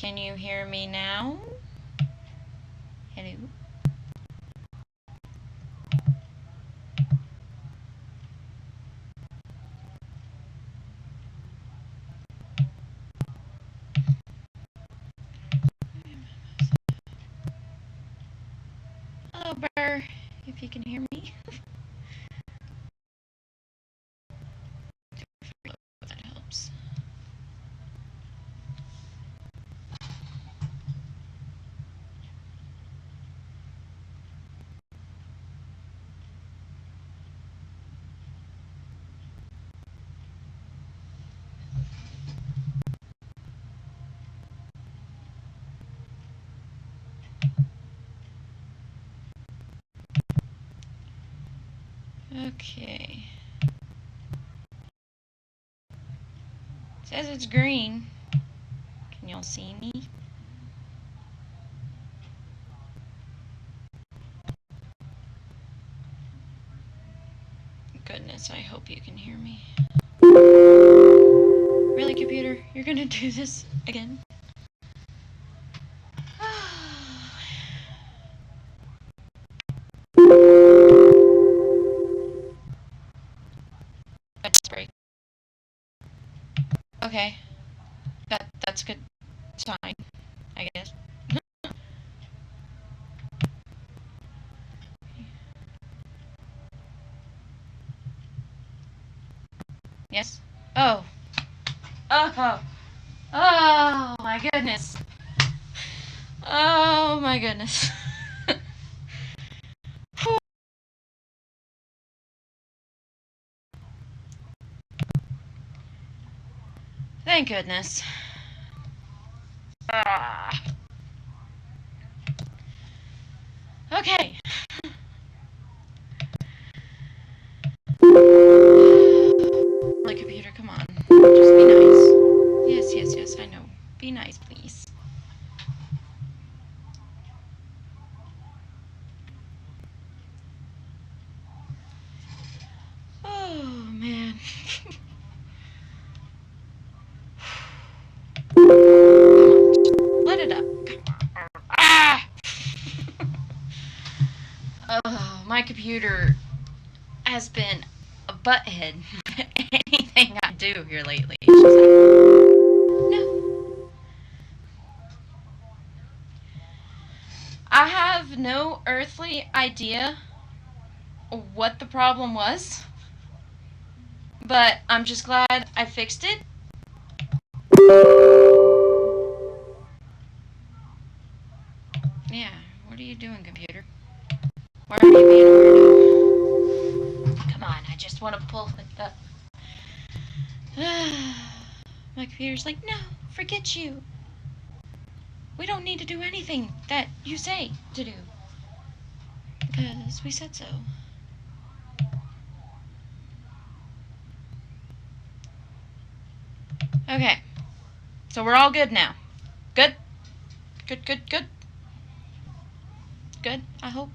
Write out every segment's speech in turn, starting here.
Can you hear me now? Hello? Hello, Burr, if you can hear me. That helps. Okay. It says it's green. Can y'all see me? Goodness, I hope you can hear me. Really, computer? You're gonna do this again? Okay. That's good sign, I guess. Yes? Oh. Oh. Oh my goodness. Oh my goodness. Thank goodness. Okay. Really, computer, come on. Just be nice. Yes, I know. Be nice, please. Oh, man. Let it up. Ah! Oh, my computer has been a butthead. Anything I do here lately. It's just like, no. I have no earthly idea what the problem was, but I'm just glad I fixed it. Yeah, what are you doing, computer? Why are you being a weirdo? Come on, I just want to pull it up. My computer's like, no, forget you. We don't need to do anything that you say to do. Because we said so. Okay. So we're all good now. Good? Good, good, good. Good, I hope.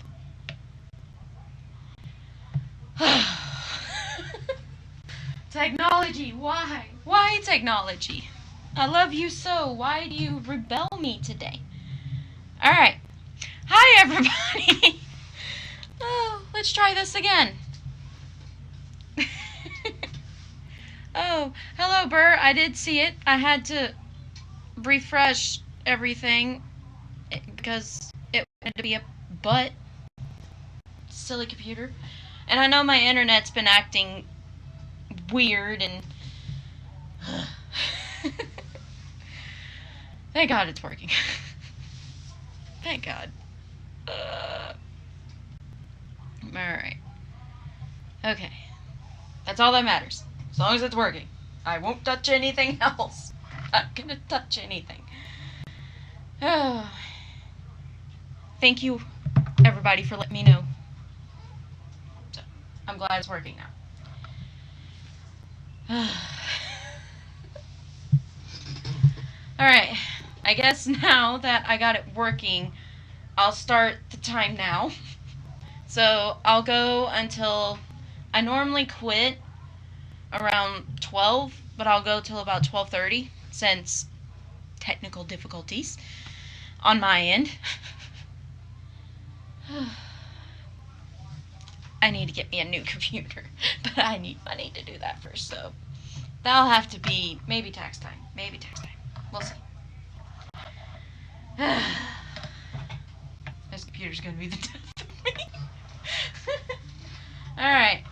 Technology, why? Why technology? I love you so. Why do you rebel me today? Alright. Hi, everybody. Oh, let's try this again. Oh, hello, Burr. I did see it. I had to refresh everything because it wanted to be a butt. Silly computer. And I know my internet's been acting weird and... Thank God it's working. Thank God. Alright. Okay. That's all that matters. As long as it's working. I won't touch anything else. I'm not gonna touch anything. Oh. Thank you, everybody, for letting me know. So, I'm glad it's working now. Alright. I guess now that I got it working, I'll start the time now. So, I'll go until... I normally quit around 12, but I'll go till about 12:30 since technical difficulties on my end. I need to get me a new computer, but I need money to do that first, so that'll have to be maybe tax time. Maybe tax time. We'll see. This computer's gonna be the death of me. Alright.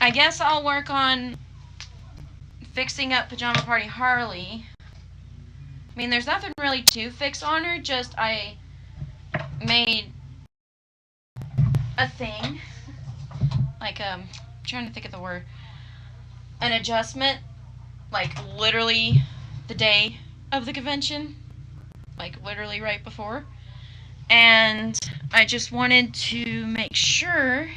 I guess I'll work on fixing up Pajama Party Harley. I mean, there's nothing really to fix on her, just I made a thing. Like, I'm trying to think of the word. An adjustment, like, literally the day of the convention. Like, literally right before. And I just wanted to make sure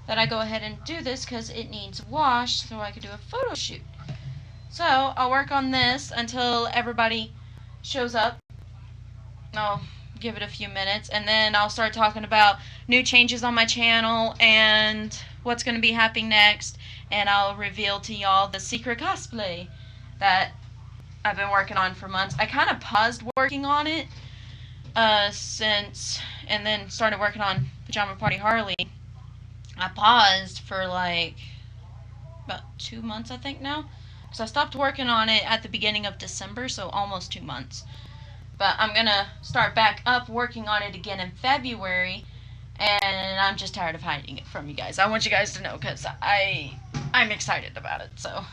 that I go ahead and do this because it needs washed so I could do a photo shoot. So, I'll work on this until everybody shows up. I'll give it a few minutes, and then I'll start talking about new changes on my channel and what's going to be happening next, and I'll reveal to y'all the secret cosplay that I've been working on for months. I kind of paused working on it and then started working on Pajama Party Harley. I paused for like about 2 months, I think now. So I stopped working on it at the beginning of December, so almost 2 months. But I'm going to start back up working on it again in February, and I'm just tired of hiding it from you guys. I want you guys to know because I'm excited about it. So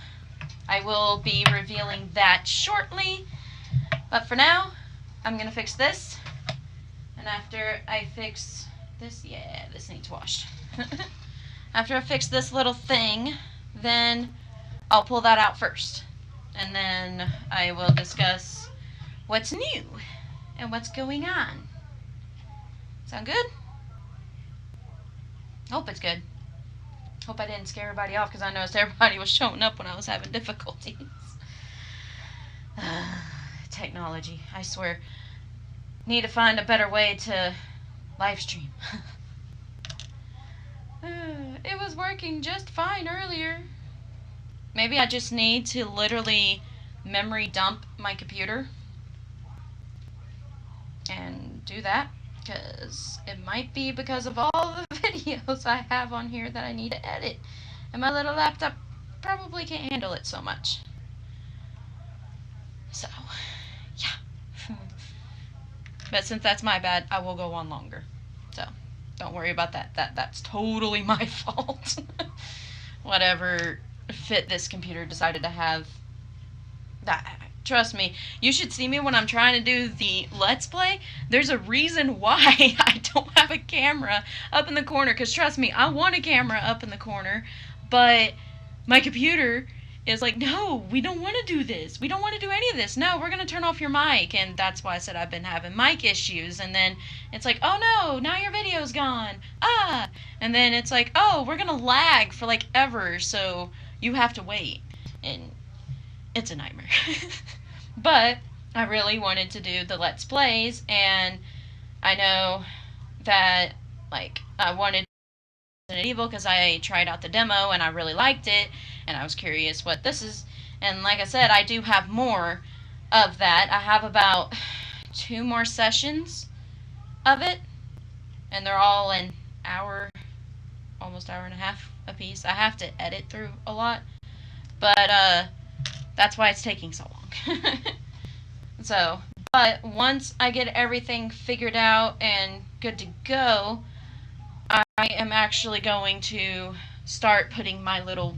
I will be revealing that shortly. But for now, I'm going to fix this. And after I fix this, yeah, this needs washed. After I fix this little thing, then I'll pull that out first. And then I will discuss what's new and what's going on. Sound good? Hope it's good. Hope I didn't scare everybody off because I noticed everybody was showing up when I was having difficulties. Technology, I swear. Need to find a better way to live stream. It was working just fine earlier. Maybe I just need to literally memory dump my computer and do that, because it might be because of all the videos I have on here that I need to edit, and my little laptop probably can't handle it so much. So, yeah. But since that's my bad, I will go on longer. So, don't worry about that. That's totally my fault. Whatever fit this computer decided to have. Trust me, you should see me when I'm trying to do the Let's Play. There's a reason why I don't have a camera up in the corner. Because trust me, I want a camera up in the corner. But my computer is like, no, we don't want to do this. We don't want to do any of this. No, we're going to turn off your mic. And that's why I said I've been having mic issues. And then it's like, oh no, now your video's gone. Ah! And then it's like, oh, we're going to lag for like ever. So you have to wait. And it's a nightmare. But I really wanted to do the Let's Plays, and I know that, like, I wanted Resident Evil because I tried out the demo and I really liked it, and I was curious what this is. And like I said, I do have more of that. I have about 2 more sessions of it, and they're all an hour, almost hour and a half a piece. I have to edit through a lot, but that's why it's taking so long. So, but once I get everything figured out and good to go, I am actually going to start putting my little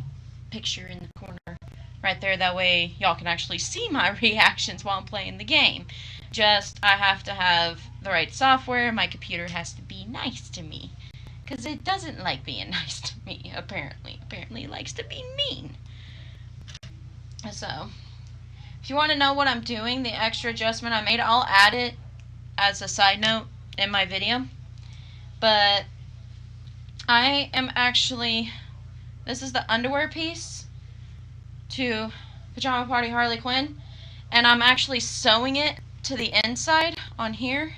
picture in the corner right there. That way y'all can actually see my reactions while I'm playing the game. Just, I have to have the right software. My computer has to be nice to me, because it doesn't like being nice to me, apparently. Apparently it likes to be mean. So, if you want to know what I'm doing, the extra adjustment I made, I'll add it as a side note in my video. But I am actually, this is the underwear piece to Pajama Party Harley Quinn, and I'm actually sewing it to the inside on here,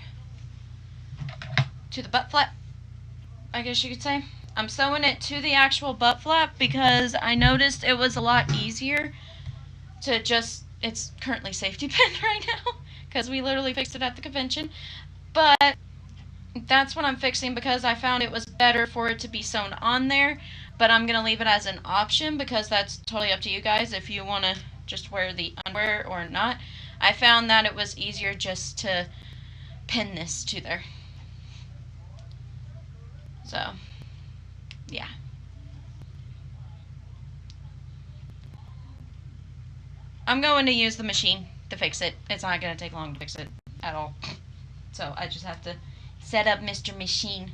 to the butt flap, I guess you could say. I'm sewing it to the actual butt flap because I noticed it was a lot easier to just, it's currently safety pinned right now, because we literally fixed it at the convention. But that's what I'm fixing because I found it was better for it to be sewn on there. But I'm going to leave it as an option because that's totally up to you guys if you want to just wear the underwear or not. I found that it was easier just to pin this to there. So, yeah. I'm going to use the machine to fix it. It's not going to take long to fix it at all. So I just have to set up Mr. Machine.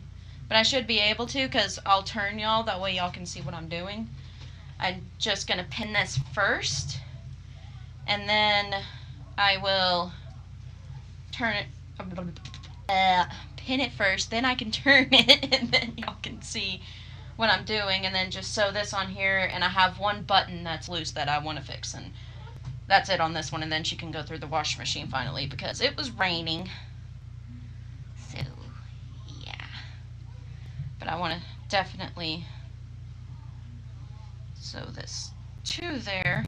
But I should be able to because I'll turn y'all. That way y'all can see what I'm doing. I'm just going to pin this first. And then I will turn it. Pin it first. Then I can turn it. And then y'all can see what I'm doing. And then just sew this on here. And I have one button that's loose that I want to fix. And that's it on this one, and then she can go through the washing machine finally because it was raining. So, yeah. But I want to definitely sew this to there.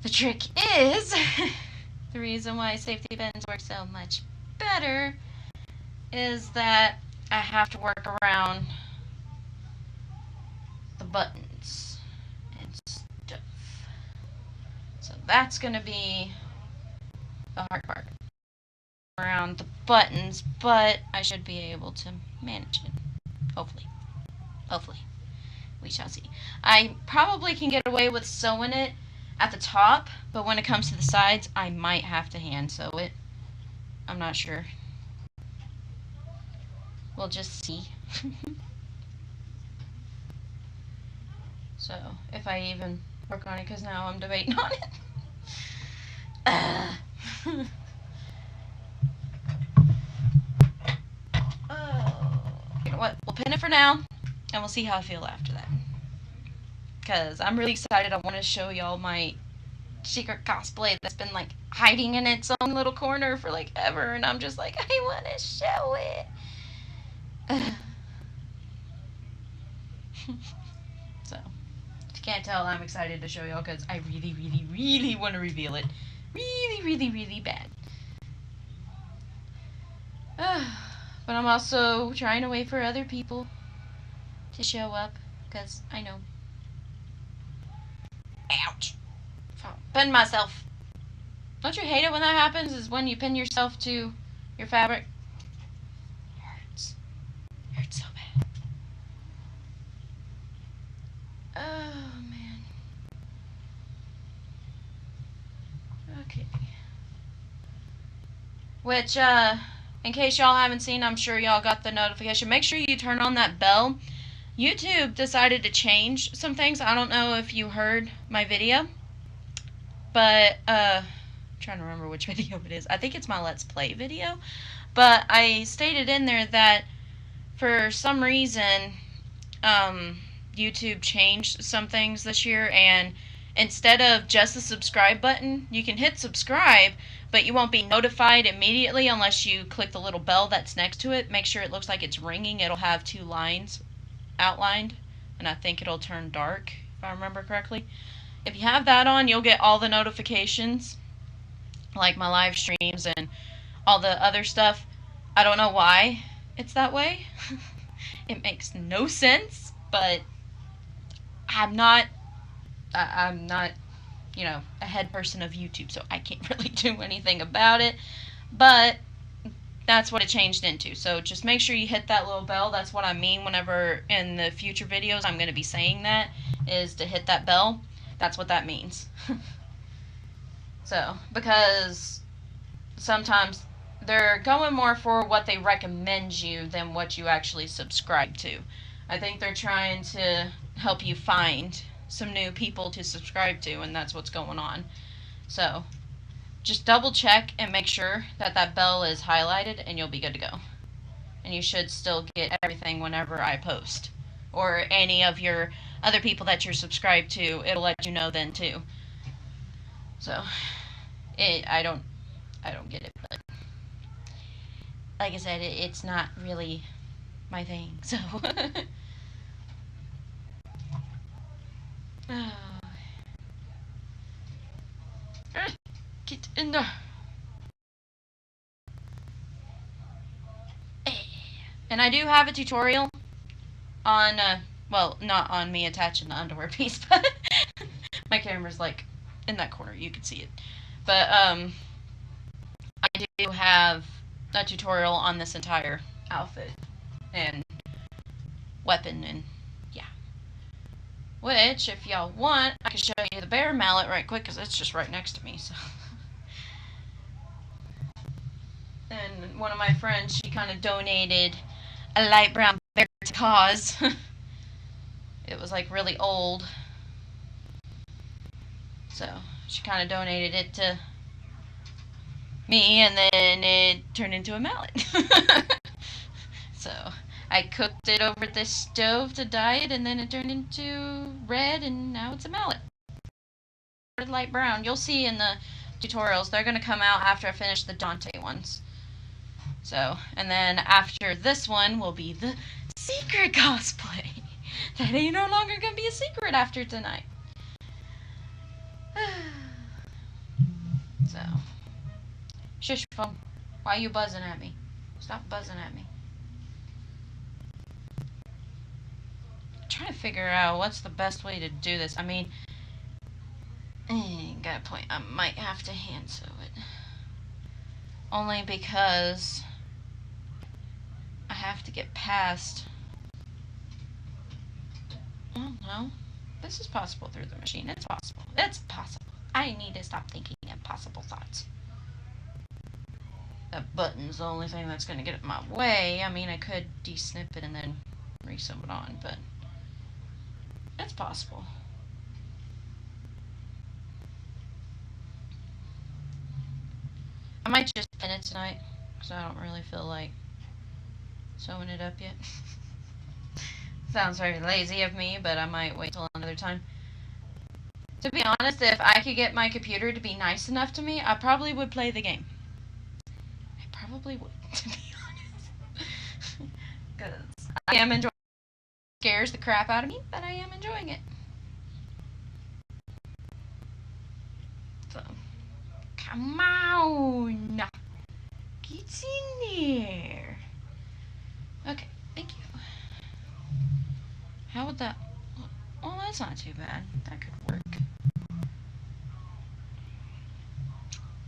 The trick is, the reason why safety pins work so much better is that I have to work around the buttons and stuff. So that's going to be the hard part around the buttons, but I should be able to manage it. Hopefully. Hopefully. We shall see. I probably can get away with sewing it at the top, but when it comes to the sides, I might have to hand sew it. I'm not sure. We'll just see. So, if I even work on it, because now I'm debating on it. You know what? We'll pin it for now, and we'll see how I feel after that. Because I'm really excited. I want to show y'all my secret cosplay that's been, like, hiding in its own little corner for, like, ever. And I'm just like, I want to show it. So, if you can't tell, I'm excited to show y'all because I really, really, really want to reveal it. Really, really, really bad. But I'm also trying to wait for other people to show up because I know. Ouch. Pin myself. Don't you hate it when that happens? Is when you pin yourself to your fabric? It hurts. It hurts so bad. Oh, man. Okay. Which, in case y'all haven't seen, I'm sure y'all got the notification. Make sure you turn on that bell. YouTube decided to change some things. I don't know if you heard my video. But, I'm trying to remember which video it is. I think it's my Let's Play video. But I stated in there that for some reason, YouTube changed some things this year, and instead of just the subscribe button, you can hit subscribe, but you won't be notified immediately unless you click the little bell that's next to it. Make sure it looks like it's ringing. It'll have 2 lines outlined, and I think it'll turn dark, if I remember correctly. If you have that on, you'll get all the notifications, like my live streams and all the other stuff. I don't know why it's that way. It makes no sense, but I'm not, you know, a head person of YouTube, so I can't really do anything about it. But that's what it changed into. So just make sure you hit that little bell. That's what I mean whenever in the future videos I'm going to be saying that, is to hit that bell. That's what that means. So, because sometimes they're going more for what they recommend you than what you actually subscribe to. I think they're trying to help you find some new people to subscribe to, and that's what's going on. So, just double check and make sure that that bell is highlighted, and you'll be good to go. And you should still get everything whenever I post. Or any of your other people that you're subscribed to, it'll let you know then too. So, I don't get it, but like I said, it's not really my thing, so. Get in there. And I do have a tutorial on, well, not on me attaching the underwear piece, but my camera's like in that corner, you can see it. But, I do have a tutorial on this entire outfit and weapon, and yeah. Which, if y'all want, I can show you the bear mallet right quick, because it's just right next to me, so. And one of my friends, she kind of donated a light brown bear to cause. It was like really old. So she kind of donated it to me, and then it turned into a mallet. So I cooked it over this stove to dye it, and then it turned into red, and now it's a mallet. Light brown. You'll see in the tutorials. They're going to come out after I finish the Dante ones. So, and then after this one will be the secret cosplay. That ain't no longer going to be a secret after tonight. So, shush phone. Why are you buzzing at me? Stop buzzing at me. I'm trying to figure out what's the best way to do this. I mean, got a point. I might have to hand sew it. Only because I have to get past. Oh no. This is possible through the machine. It's possible. It's possible. I need to stop thinking impossible thoughts. That button's the only thing that's going to get in my way. I mean, I could de-snip it and then re-sew it on, but it's possible. I might just pin it tonight, because I don't really feel like sewing it up yet. Sounds very lazy of me, but I might wait till another time. To be honest, if I could get my computer to be nice enough to me, I probably would play the game. I probably would, to be honest. Because I am enjoying it. It scares the crap out of me, but I am enjoying it. So, come on! Get in there! Okay, thank you. How would that... Well, that's not too bad. That could work.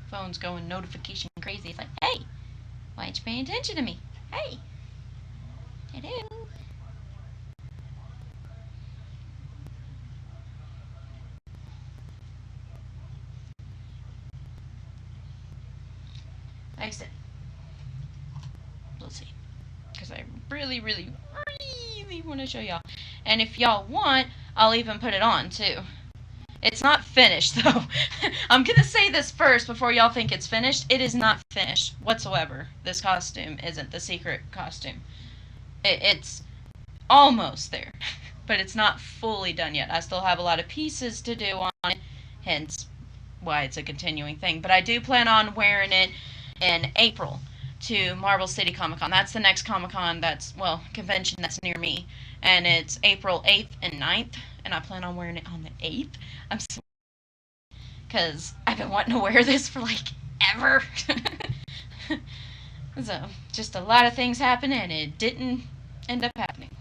Phone's going notification crazy. It's like, hey, why aren't you paying attention to me? Hey. Hello. Like I said, let's see. Because I really, really, really want to show y'all. And if y'all want, I'll even put it on, too. It's not finished, though. I'm going to say this first before y'all think it's finished. It is not finished whatsoever. This costume isn't the secret costume. It's almost there, but it's not fully done yet. I still have a lot of pieces to do on it, hence why it's a continuing thing. But I do plan on wearing it in April to Marble City Comic Con. That's the next Comic Con convention that's near me. And it's April 8th and 9th. And I plan on wearing it on the 8th. I'm so... because I've been wanting to wear this for, like, ever. So, just a lot of things happened, and it didn't end up happening.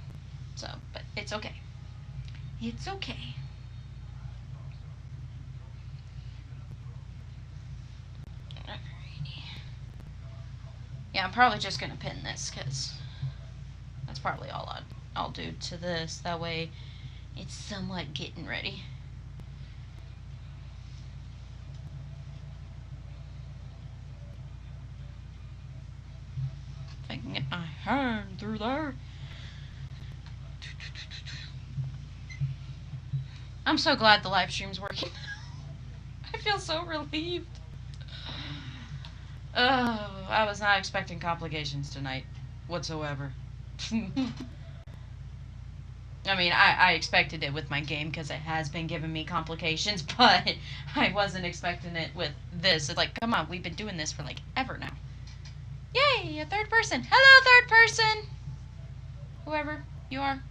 So, but it's okay. It's okay. Alrighty. Yeah, I'm probably just going to pin this, because that's probably all I'll do to this. That way, it's somewhat getting ready. If I can get my hand through there. I'm so glad the live stream's working. I feel so relieved. Oh, I was not expecting complications tonight whatsoever. I mean, I expected it with my game because it has been giving me complications, but I wasn't expecting it with this. It's like, come on, we've been doing this for like ever now. Yay, a third person. Hello, third person. Whoever you are.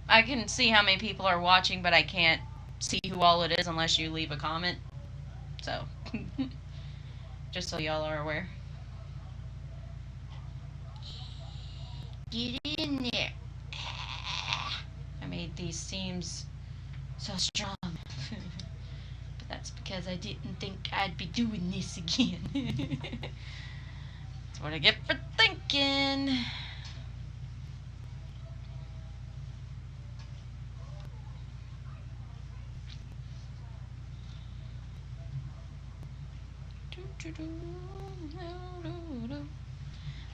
I can see how many people are watching, but I can't see who all it is unless you leave a comment. So, just so y'all are aware. Get in there. I made these seams so strong. But that's because I didn't think I'd be doing this again. That's what I get for thinking.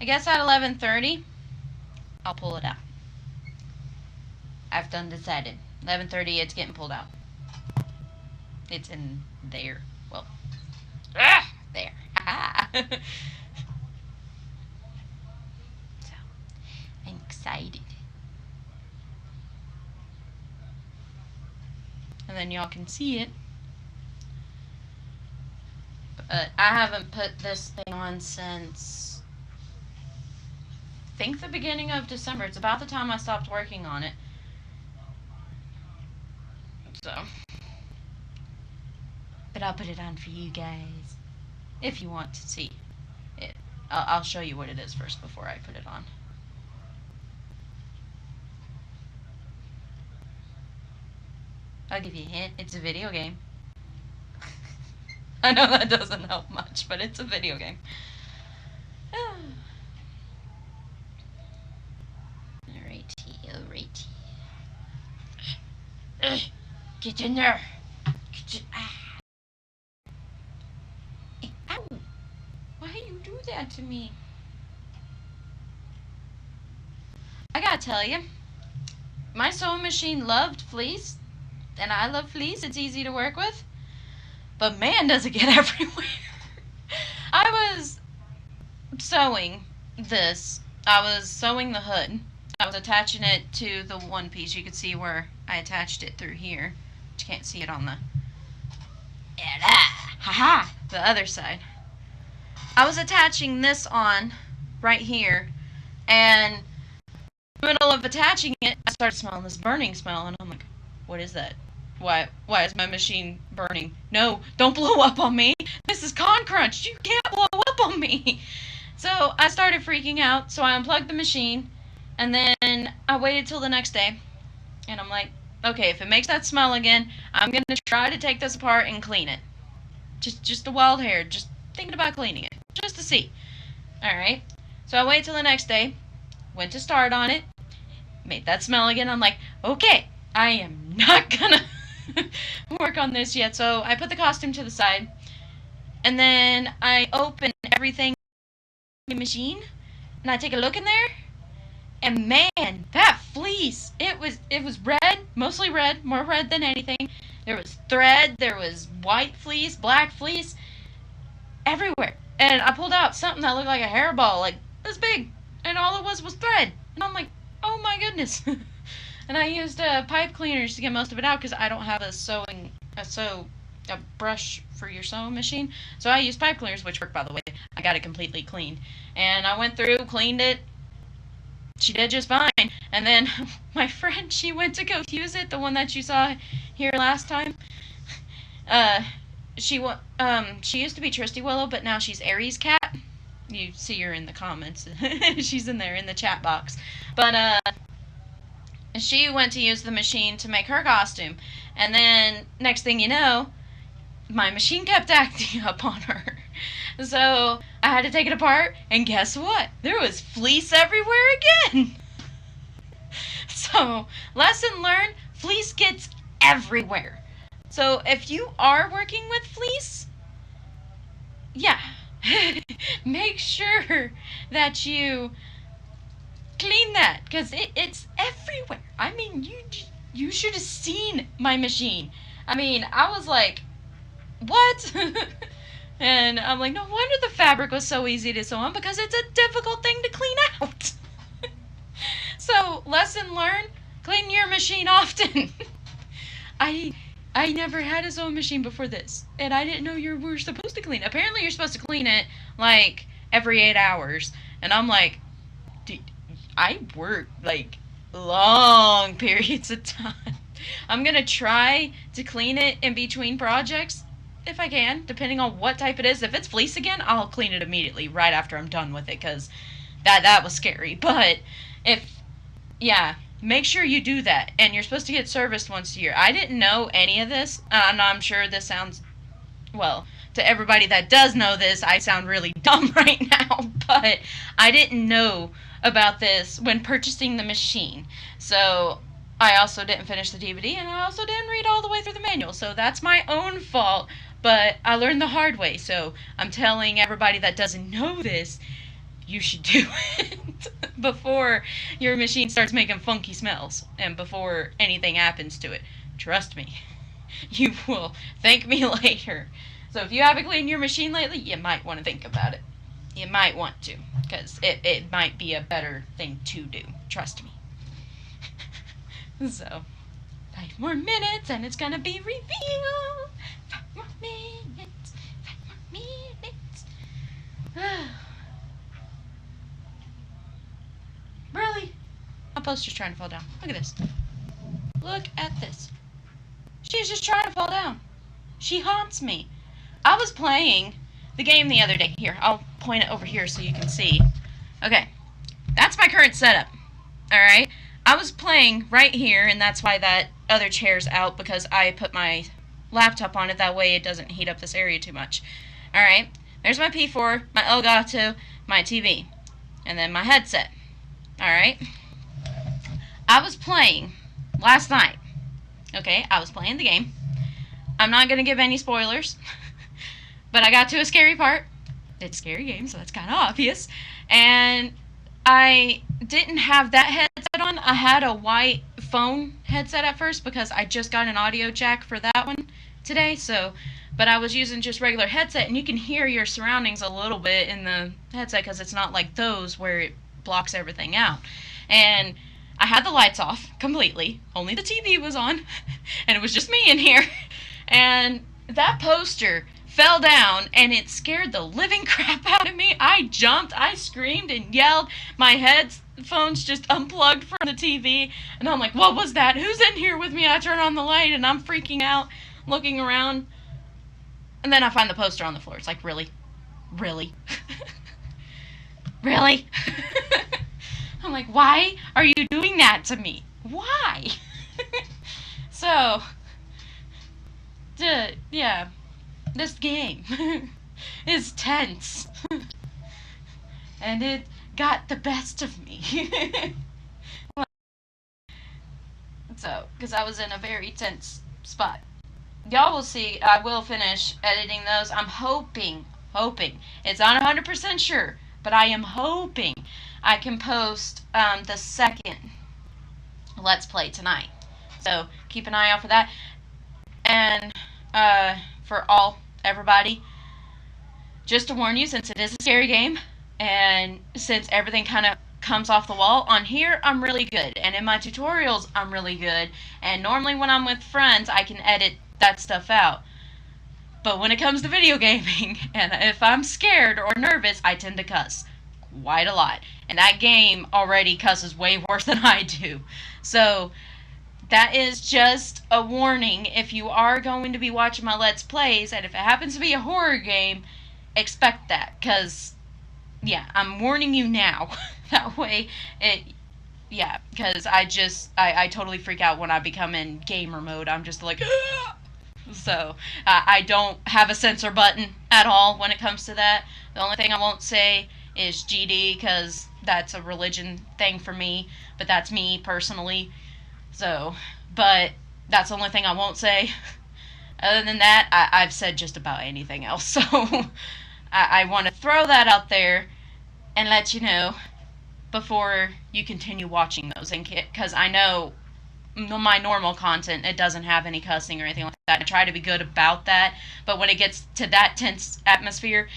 I guess at 11:30, I'll pull it out. I've done decided. 11:30, it's getting pulled out. It's in there. Well, there. So, I'm excited. And then y'all can see it. But I haven't put this thing on since, I think, the beginning of December. It's about the time I stopped working on it. So, but I'll put it on for you guys if you want to see it. I'll show you what it is first before I put it on. I'll give you a hint. It's a video game. I know that doesn't help much, but it's a video game. Alrighty. Get in there. Ow! Why you do that to me? I gotta tell you, my sewing machine loved fleece, and I love fleece. It's easy to work with. But man, does it get everywhere. I was sewing this. I was sewing the hood. I was attaching it to the one piece. You could see where I attached it through here. But you can't see it on the the other side. I was attaching this on right here, and in the middle of attaching it, I started smelling this burning smell, and I'm like, what is that? Why is my machine burning? No, don't blow up on me. This is Con Crunch. You can't blow up on me. So I started freaking out. So I unplugged the machine, and then I waited till the next day. And I'm like, okay, if it makes that smell again, I'm going to try to take this apart and clean it. Just a wild hair. Just thinking about cleaning it. Just to see. Alright. So I waited till the next day. Went to start on it. Made that smell again. I'm like, okay, I am not gonna work on this yet. So I put the costume to the side, and then I open everything in the machine, and I take a look in there, and man, that fleece, it was red, mostly red, more red than anything. There was thread, there was white fleece, black fleece, everywhere. And I pulled out something that looked like a hairball, like this big, and all it was thread. And I'm like, oh my goodness. And I used pipe cleaners to get most of it out because I don't have a brush for your sewing machine. So I used pipe cleaners, which work, by the way. I got it completely cleaned. And I went through, cleaned it. She did just fine. And then my friend, she went to go use it, the one that you saw here last time. She used to be Tristy Willow, but now she's Aries Cat. You see her in the comments. She's in there in the chat box. But she went to use the machine to make her costume. And then, next thing you know, my machine kept acting up on her. So, I had to take it apart, and guess what? There was fleece everywhere again. So, lesson learned, fleece gets everywhere. So, if you are working with fleece, yeah, make sure that you clean that, because it's everywhere. I mean, you should have seen my machine. I mean, I was like, what? And I'm like, no wonder the fabric was so easy to sew on, because it's a difficult thing to clean out. So, lesson learned, clean your machine often. I never had a sewing machine before this, and I didn't know you were supposed to clean it. Apparently, you're supposed to clean it, like, every 8 hours. And I'm like, I work, like, long periods of time. I'm going to try to clean it in between projects, if I can, depending on what type it is. If it's fleece again, I'll clean it immediately, right after I'm done with it, because that was scary. But Yeah, make sure you do that. And you're supposed to get serviced once a year. I didn't know any of this. And I'm sure this sounds, well, to everybody that does know this, I sound really dumb right now. But I didn't know about this when purchasing the machine. So I also didn't finish the DVD, and I also didn't read all the way through the manual. So that's my own fault. But I learned the hard way. So I'm telling everybody that doesn't know this, you should do it before your machine starts making funky smells and before anything happens to it. Trust me, you will thank me later. So if you haven't cleaned your machine lately, you might want to think about it. You might want to, because it might be a better thing to do. Trust me. So, 5 more minutes and it's gonna be revealed. 5 more minutes. 5 more minutes. Really? My poster's trying to fall down. Look at this. Look at this. She's just trying to fall down. She haunts me. I was playing the game the other day. Here, I'll point it over here so you can see. Okay. That's my current setup. Alright? I was playing right here, and that's why that other chair's out, because I put my laptop on it. That way it doesn't heat up this area too much. Alright? There's my P4, my Elgato, my TV, and then my headset. Alright? I was playing last night. Okay, I was playing the game. I'm not going to give any spoilers. But I got to a scary part. It's a scary game, so that's kind of obvious. And I didn't have that headset on. I had a white phone headset at first because I just got an audio jack for that one today. But I was using just regular headset, and you can hear your surroundings a little bit in the headset because it's not like those where it blocks everything out. And I had the lights off completely. Only the TV was on, and it was just me in here. And that poster fell down, and it scared the living crap out of me. I jumped, I screamed and yelled. My headphones just unplugged from the TV, and I'm like, what was that? Who's in here with me? I turn on the light, and I'm freaking out, looking around. And then I find the poster on the floor. It's like, really? Really? Really? I'm like, why are you doing that to me? Why? So, yeah, this game is tense. And it got the best of me. So, because I was in a very tense spot. Y'all will see, I will finish editing those. I'm hoping, it's not 100% sure, but I am hoping I can post the second Let's Play tonight. So keep an eye out for that. And for everybody, just to warn you, since it is a scary game, and since everything kind of comes off the wall, on here I'm really good, and in my tutorials I'm really good, and normally when I'm with friends I can edit that stuff out. But when it comes to video gaming, and if I'm scared or nervous, I tend to cuss quite a lot. And that game already cusses way worse than I do. So that is just a warning. If you are going to be watching my Let's Plays, and if it happens to be a horror game, expect that. Because, yeah, I'm warning you now. That way, because I totally freak out when I become in gamer mode. I'm just like, ah! So, I don't have a censor button at all when it comes to that. The only thing I won't say is GD, because that's a religion thing for me, but that's me personally. So, but that's the only thing I won't say. Other than that, I've said just about anything else. So, I want to throw that out there and let you know before you continue watching those, because I know my normal content, it doesn't have any cussing or anything like that. I try to be good about that, but when it gets to that tense atmosphere,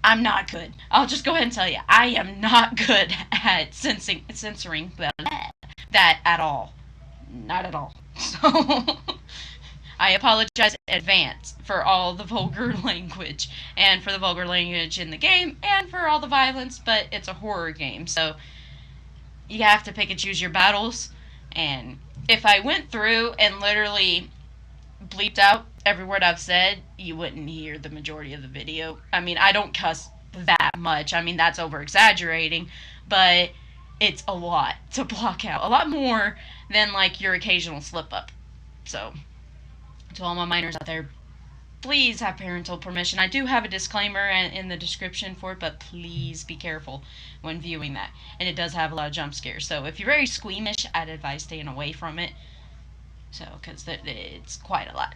I'm not good. I'll just go ahead and tell you, I am not good at censoring that at all. Not at all. So, I apologize in advance for all the vulgar language, and for the vulgar language in the game, and for all the violence, but it's a horror game, so you have to pick and choose your battles. And if I went through and literally bleeped out every word I've said, you wouldn't hear the majority of the video. I mean, I don't cuss that much. I mean, that's over-exaggerating. But it's a lot to block out. A lot more than, like, your occasional slip-up. So, to all my minors out there, please have parental permission. I do have a disclaimer in the description for it, but please be careful when viewing that. And it does have a lot of jump scares. So if you're very squeamish, I'd advise staying away from it. So, because it's quite a lot.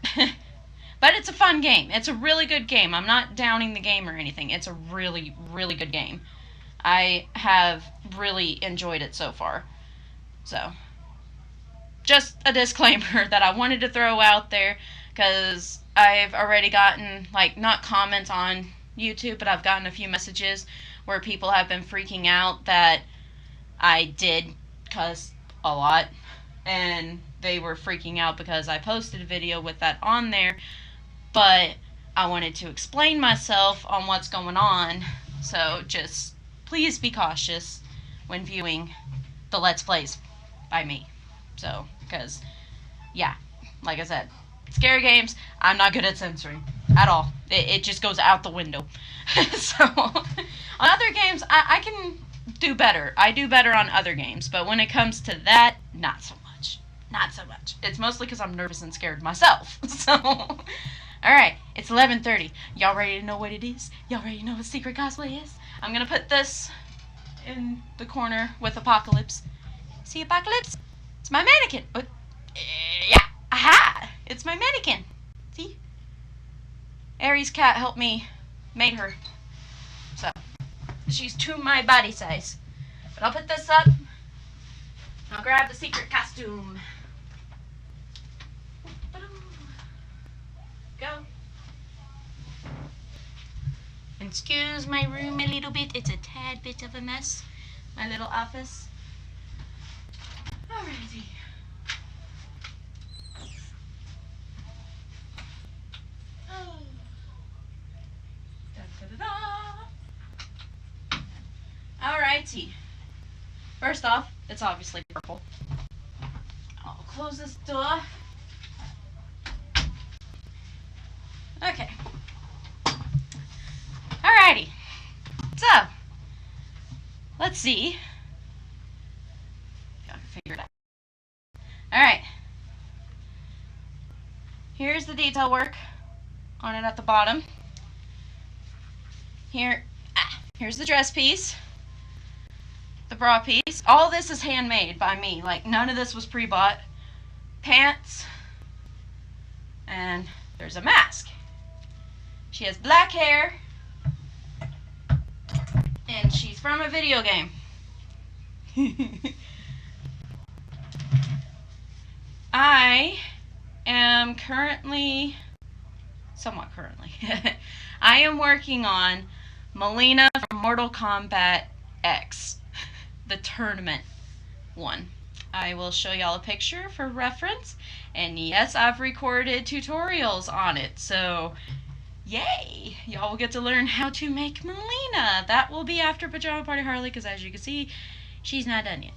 But it's a fun game. It's a really good game. I'm not downing the game or anything. It's a really, really good game. I have really enjoyed it so far. So, just a disclaimer that I wanted to throw out there, because I've already gotten, like, not comments on YouTube, but I've gotten a few messages where people have been freaking out that I did cuss a lot, and they were freaking out because I posted a video with that on there, but I wanted to explain myself on what's going on, so just please be cautious when viewing the Let's Plays by me. So, because, yeah, like I said, scary games, I'm not good at censoring at all. It just goes out the window. So, on other games, I can do better. I do better on other games, but when it comes to that, not so much. Not so much. It's mostly because I'm nervous and scared myself. So, alright, it's 11:30. Y'all ready to know what it is? Y'all ready to know what secret cosplay is? I'm gonna put this in the corner with Apocalypse. See, Apocalypse? It's my mannequin. But, yeah. Aha! It's my mannequin. See? Aries' cat helped me make her. So, she's to my body size. But I'll put this up. I'll grab the secret costume. Go. Excuse my room a little bit. It's a tad bit of a mess. My little office. Alrighty. Oh. Da-da-da-da. Alrighty. First off, it's obviously purple. I'll close this door. Okay. Alrighty. So, let's see. Gotta figure it out. Alright. Here's the detail work on it at the bottom. Here's the dress piece. The bra piece. All this is handmade by me. Like, none of this was pre-bought. Pants. And there's a mask. She has black hair. And she's from a video game. I am somewhat currently, I am working on Mileena from Mortal Kombat X, the tournament one. I will show y'all a picture for reference, and yes, I've recorded tutorials on it, so yay! Y'all will get to learn how to make Mileena. That will be after Pajama Party Harley, because as you can see, she's not done yet.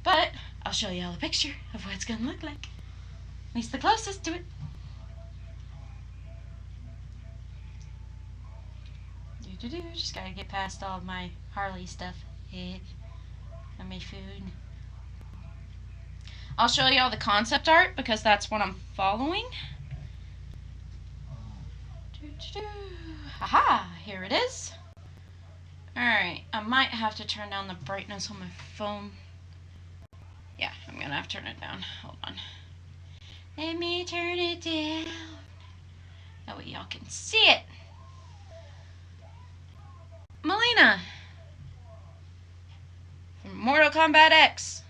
But I'll show y'all a picture of what it's going to look like. At least the closest to it. Just gotta get past all my Harley stuff. And my food. I'll show y'all the concept art, because that's what I'm following. Aha! Here it is. Alright, I might have to turn down the brightness on my phone. Yeah, I'm gonna have to turn it down. Hold on. Let me turn it down. That way y'all can see it. Mileena from Mortal Kombat X.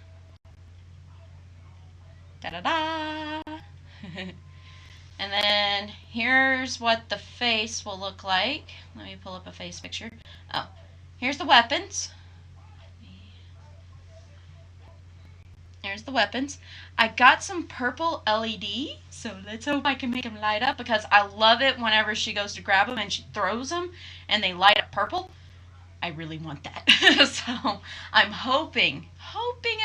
Da-da-da! And then here's what the face will look like. Let me pull up a face picture. Oh, here's the weapons. Here's the weapons. I got some purple LED, so let's hope I can make them light up, because I love it whenever she goes to grab them and she throws them and they light up purple. I really want that. So I'm hoping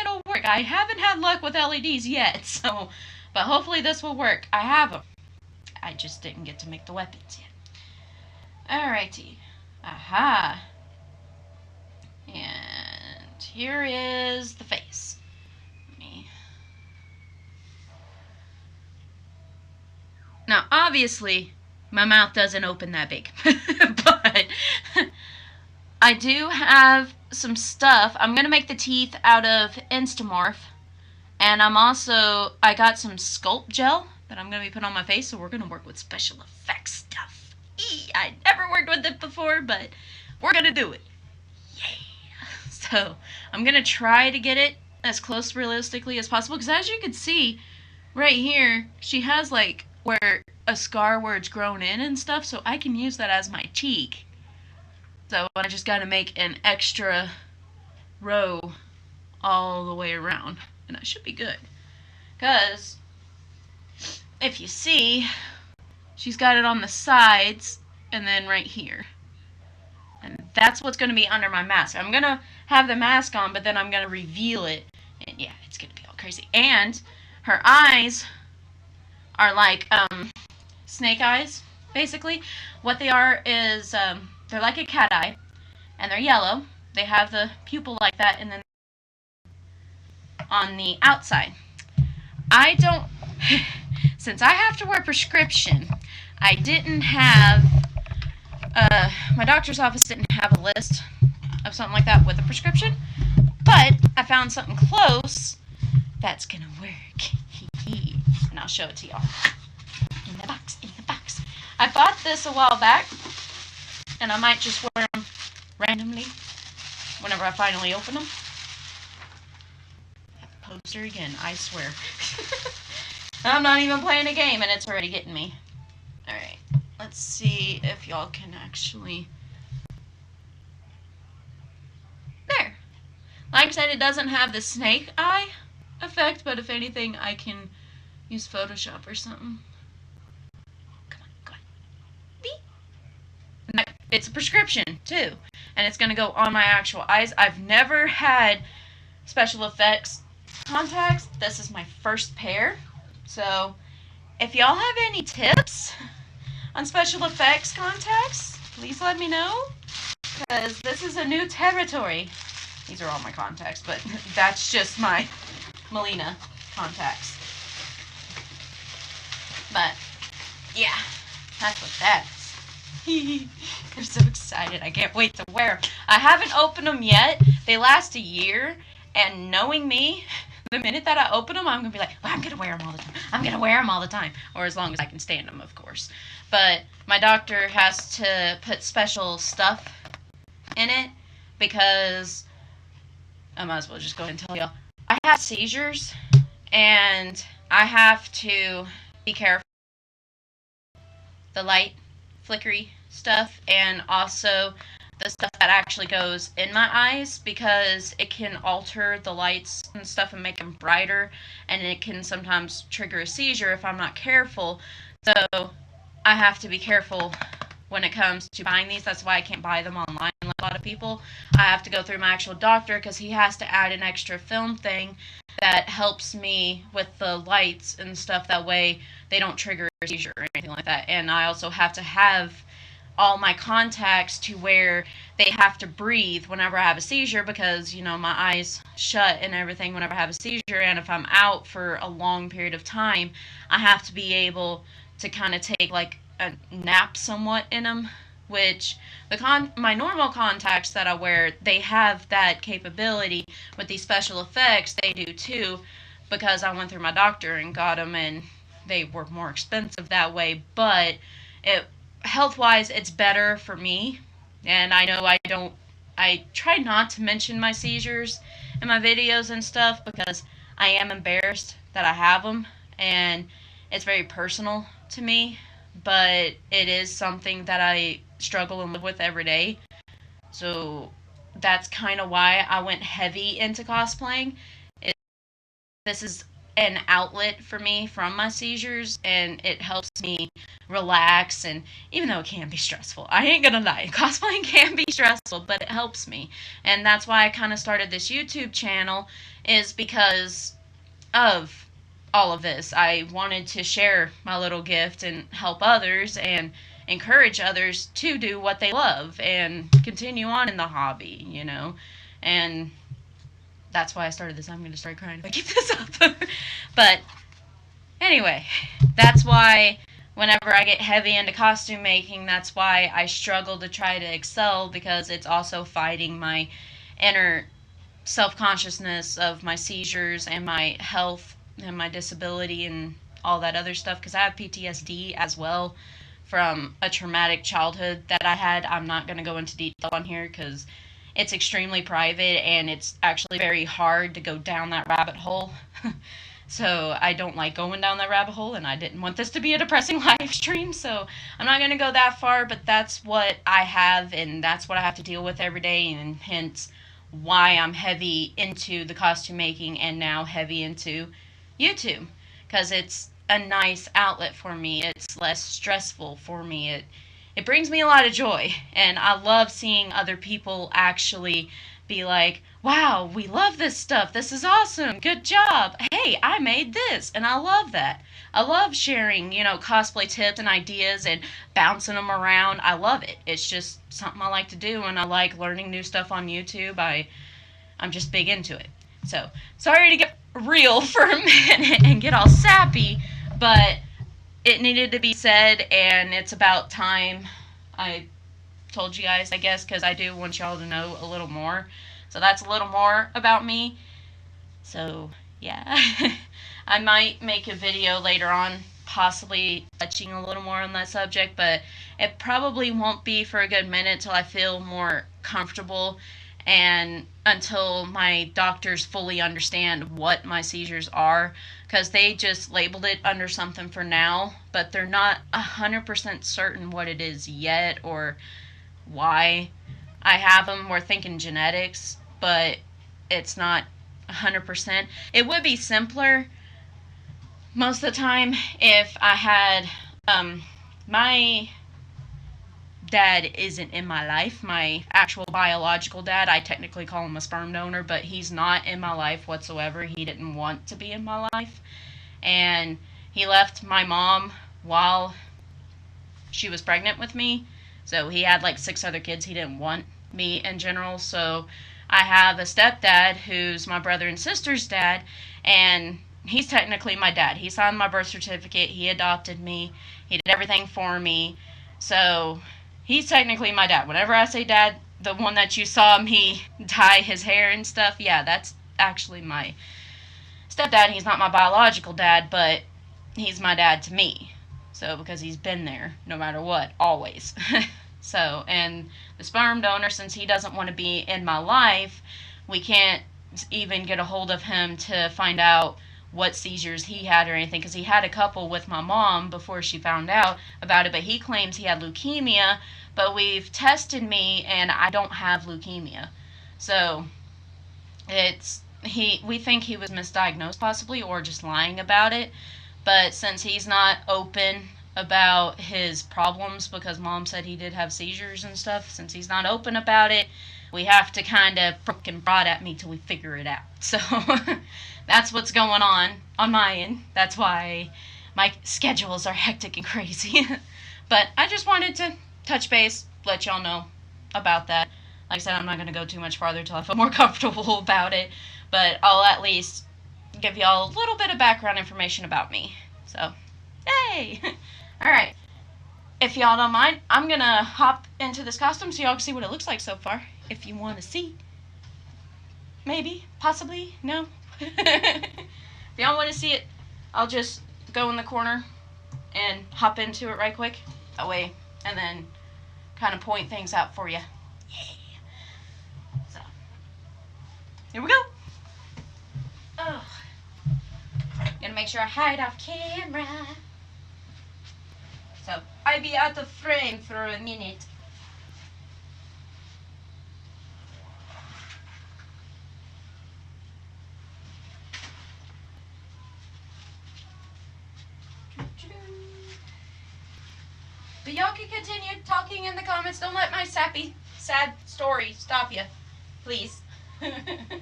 it'll work. I haven't had luck with LEDs yet, so, but hopefully this will work. I have them. I just didn't get to make the weapons yet. Alrighty. Aha. And here is the face. Now, obviously, my mouth doesn't open that big, but I do have some stuff. I'm going to make the teeth out of Instamorph, and I got some sculpt gel that I'm going to be putting on my face, so we're going to work with special effects stuff. I never worked with it before, but we're going to do it. Yeah. So, I'm going to try to get it as close realistically as possible, because as you can see, right here, she has like where a scar where it's grown in and stuff, so I can use that as my cheek. So I just gotta make an extra row all the way around, and that should be good. Because if you see, she's got it on the sides and then right here. And that's what's going to be under my mask. I'm going to have the mask on, but then I'm going to reveal it. And yeah, it's going to be all crazy. And her eyes are like snake eyes, basically. What they are is they're like a cat eye, and they're yellow. They have the pupil like that, and then on the outside. I don't, since I have to wear prescription, I didn't have, my doctor's office didn't have a list of something like that with a prescription, but I found something close that's gonna work. And I'll show it to y'all. In the box, in the box. I bought this a while back, and I might just wear them randomly whenever I finally open them. That poster again, I swear. I'm not even playing a game and it's already getting me. Alright, let's see if y'all can actually... There! Like I said, it doesn't have the snake eye effect, but if anything, I can use Photoshop or something. Come on, come on. Beep. It's a prescription, too. And it's going to go on my actual eyes. I've never had special effects contacts. This is my first pair. So, if y'all have any tips on special effects contacts, please let me know. Because this is a new territory. These are all my contacts, but that's just my Melina contacts. But, yeah, that's what that is. I'm so excited. I can't wait to wear them. I haven't opened them yet. They last a year, and knowing me, the minute that I open them, I'm going to be like, well, I'm going to wear them all the time. I'm going to wear them all the time. Or as long as I can stand them, of course. But my doctor has to put special stuff in it because I might as well just go ahead and tell y'all. I have seizures, and I have to be careful. The light, flickery stuff, and also the stuff that actually goes in my eyes, because it can alter the lights and stuff and make them brighter, and it can sometimes trigger a seizure if I'm not careful. So I have to be careful when it comes to buying these. That's why I can't buy them online like a lot of people. I have to go through my actual doctor because he has to add an extra film thing that helps me with the lights and stuff. That way they don't trigger a seizure or anything like that. And I also have to have all my contacts to where they have to breathe whenever I have a seizure, because, you know, my eyes shut and everything whenever I have a seizure, and if I'm out for a long period of time, I have to be able to kind of take like a nap somewhat in them, which my normal contacts that I wear, they have that capability. With these special effects, they do too, because I went through my doctor and got them, and they were more expensive that way, but health-wise, it's better for me. And I know I try not to mention my seizures in my videos and stuff, because I am embarrassed that I have them, and it's very personal to me, but it is something that I struggle and live with every day. So that's kind of why I went heavy into cosplaying. This is an outlet for me from my seizures, and it helps me relax. And even though it can be stressful, I ain't gonna lie, cosplaying can be stressful, but it helps me. And that's why I kind of started this YouTube channel, is because of all of this. I wanted to share my little gift and help others and encourage others to do what they love and continue on in the hobby, you know. And that's why I started this. I'm going to start crying if I keep this up. But anyway, that's why whenever I get heavy into costume making, that's why I struggle to try to excel, because it's also fighting my inner self-consciousness of my seizures and my health and my disability and all that other stuff, because I have PTSD as well from a traumatic childhood that I had. I'm not going to go into detail on here because it's extremely private and it's actually very hard to go down that rabbit hole. So I don't like going down that rabbit hole, and I didn't want this to be a depressing live stream, so I'm not going to go that far, but that's what I have, and that's what I have to deal with every day, and hence why I'm heavy into the costume making and now heavy into YouTube, because it's a nice outlet for me. It's less stressful for me. It brings me a lot of joy, and I love seeing other people actually be like, wow, we love this stuff. This is awesome. Good job. Hey, I made this. And I love that. I love sharing, cosplay tips and ideas and bouncing them around. I love it. It's just something I like to do, and I like learning new stuff on YouTube. I'm just big into it. So, sorry to get real for a minute and get all sappy, but it needed to be said, and it's about time I told you guys, I guess, because I do want y'all to know a little more. So that's a little more about me. So, yeah. I might make a video later on, possibly touching a little more on that subject, but it probably won't be for a good minute till I feel more comfortable and until my doctors fully understand what my seizures are, because they just labeled it under something for now, but they're not 100% certain what it is yet or why I have them. We're thinking genetics, but it's not 100%. It would be simpler most of the time if I had, my dad isn't in my life. My actual biological dad, I technically call him a sperm donor, but he's not in my life whatsoever. He didn't want to be in my life. And he left my mom while she was pregnant with me. So he had like 6 other kids. He didn't want me in general. So I have a stepdad who's my brother and sister's dad, and he's technically my dad. He signed my birth certificate. He adopted me. He did everything for me. So he's technically my dad. Whenever I say dad, the one that you saw me dye his hair and stuff, yeah, that's actually my stepdad. He's not my biological dad, but he's my dad to me. So, because he's been there no matter what, always. So, and the sperm donor, since he doesn't want to be in my life, we can't even get a hold of him to find out what seizures he had or anything, because he had a couple with my mom before she found out about it, but he claims he had leukemia, but we've tested me and I don't have leukemia. So we think he was misdiagnosed possibly, or just lying about it, but since he's not open about his problems, because mom said he did have seizures and stuff, since he's not open about it, we have to kind of poke and prod at me till we figure it out. So that's what's going on my end. That's why my schedules are hectic and crazy. But I just wanted to touch base, let y'all know about that. Like I said, I'm not going to go too much farther till I feel more comfortable about it, but I'll at least give y'all a little bit of background information about me. So, yay! Alright, if y'all don't mind, I'm going to hop into this costume so y'all can see what it looks like so far, if you want to see. Maybe, possibly, no. If y'all want to see it, I'll just go in the corner and hop into it right quick, that way, and then kind of point things out for you. Yeah. So, here we go. Oh, gonna make sure I hide off camera. So, I'll be out of frame for a minute. But y'all can continue talking in the comments. Don't let my sappy, sad story stop you. Please. Alrighty.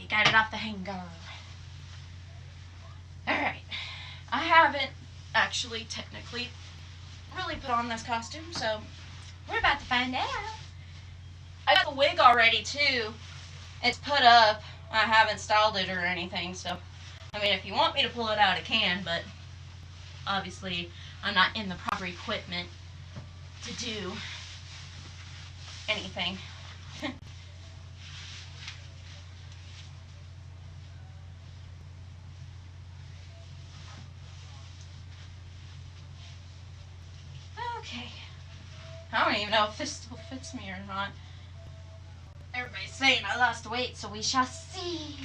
Got it off the hanger. Alright. I haven't actually technically really put on this costume, so we're about to find out. I got the wig already too. It's put up. I haven't styled it or anything, so I mean if you want me to pull it out I can, but obviously I'm not in the proper equipment to do anything. Okay. I don't even know if this still fits me or not. Everybody's saying I lost weight, so we shall see.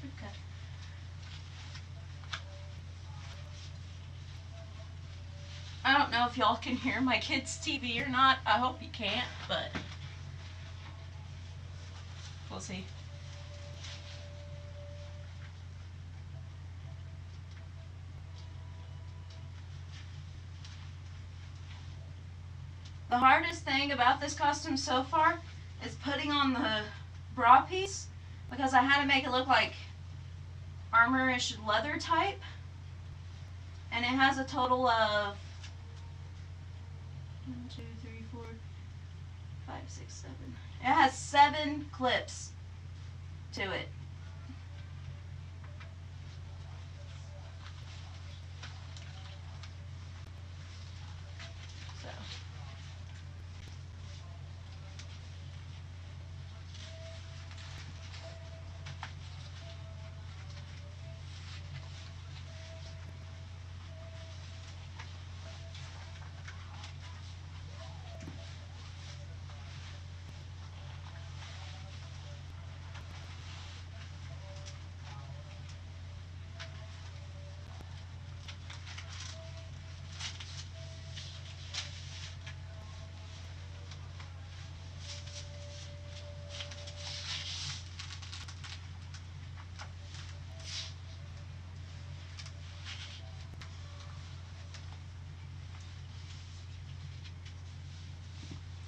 Okay. I don't know if y'all can hear my kids' TV or not. I hope you can't, but we'll see. The hardest thing about this costume so far is putting on the bra piece, because I had to make it look like armor-ish leather type, and it has a total of 1, 2, 3, 4, 5, 6, 7. It has 7 clips to it. So.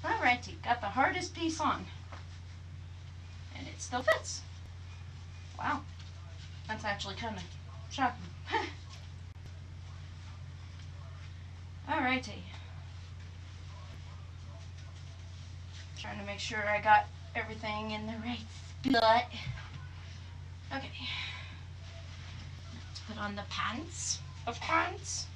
Alrighty, got the hardest piece on. And it still fits. Wow. That's actually kind of shocking. Alrighty. Trying to make sure I got everything in the right spot. Okay. Let's put on the pants of pants.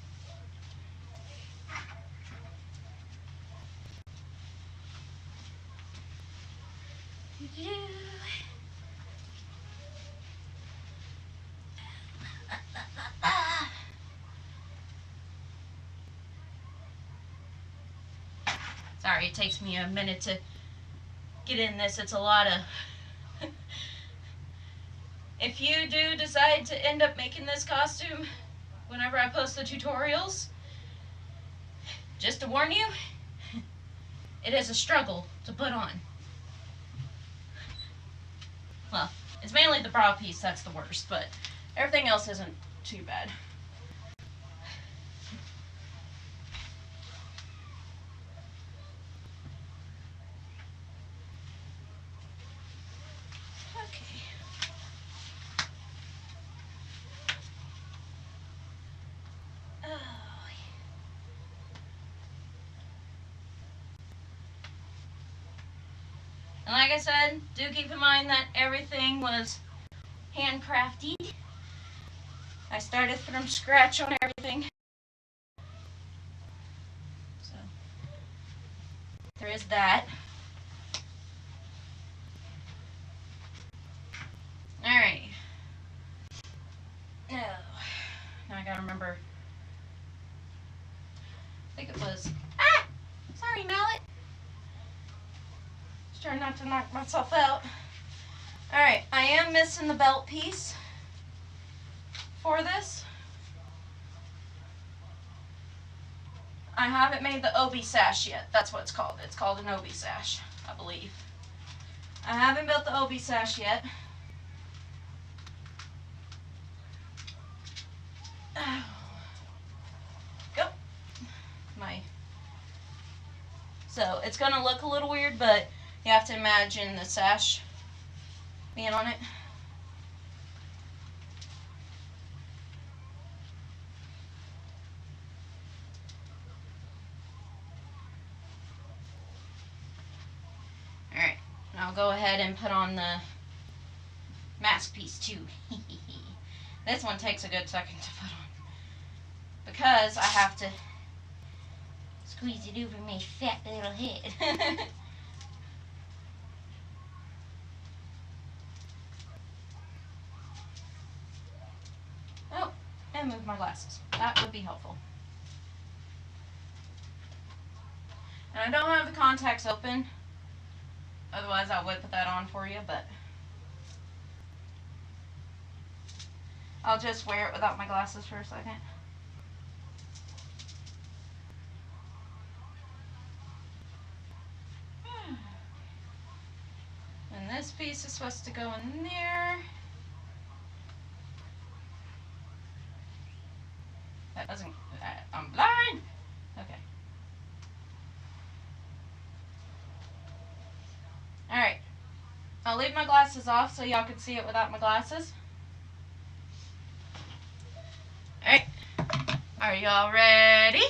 Sorry, it takes me a minute to get in this. It's a lot of... If you do decide to end up making this costume whenever I post the tutorials, just to warn you, it is a struggle to put on. Well, it's mainly the bra piece that's the worst, but everything else isn't too bad. Okay. Oh. And like I said, do keep in mind that everything was handcrafted. I started from scratch on everything. So, there is that. Alright. Oh. Now I gotta remember. I think it was... Ah! Sorry, Mallet. Just trying not to knock myself out. Alright, I am missing the belt piece for this. I haven't made the obi sash yet. That's what it's called. It's called an obi sash, I believe. I haven't built the obi sash yet. Oh. Go. So it's gonna look a little weird, but You have to imagine the sash being on it. Alright, I'll go ahead and put on the mask piece too. This one takes a good second to put on, because I have to squeeze it over my fat little head. Oh, and move my glasses. That would be helpful. And I don't have the contacts open, otherwise I would put that on for you, but I'll just wear it without my glasses for a second. And this piece is supposed to go in there. That doesn't, I'm blind. Okay. Alright. I'll leave my glasses off so y'all can see it without my glasses. Alright. Are y'all ready?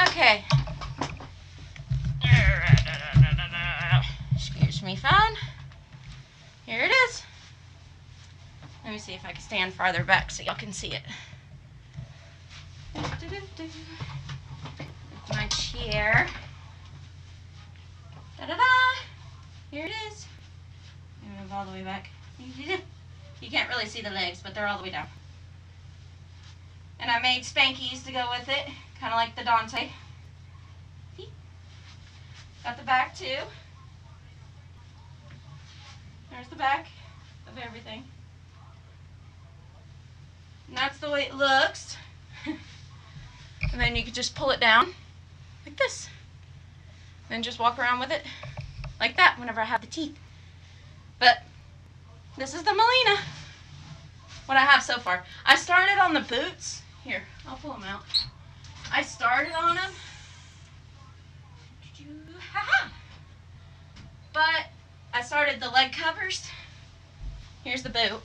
Okay. Excuse me, fine. Here it is. Let me see if I can stand farther back so y'all can see it. My chair. Da-da-da! Here it is. Let me move all the way back. You can't really see the legs, but they're all the way down. And I made spankies to go with it, kind of like the Dante. See? Got the back too. There's the back of everything. And that's the way it looks. And then you could just pull it down like this. Then just walk around with it like that whenever I have the teeth. But this is the Melina. What I have so far. I started on the boots. Here, I'll pull them out. I started on them. But I started the leg covers. Here's the boot.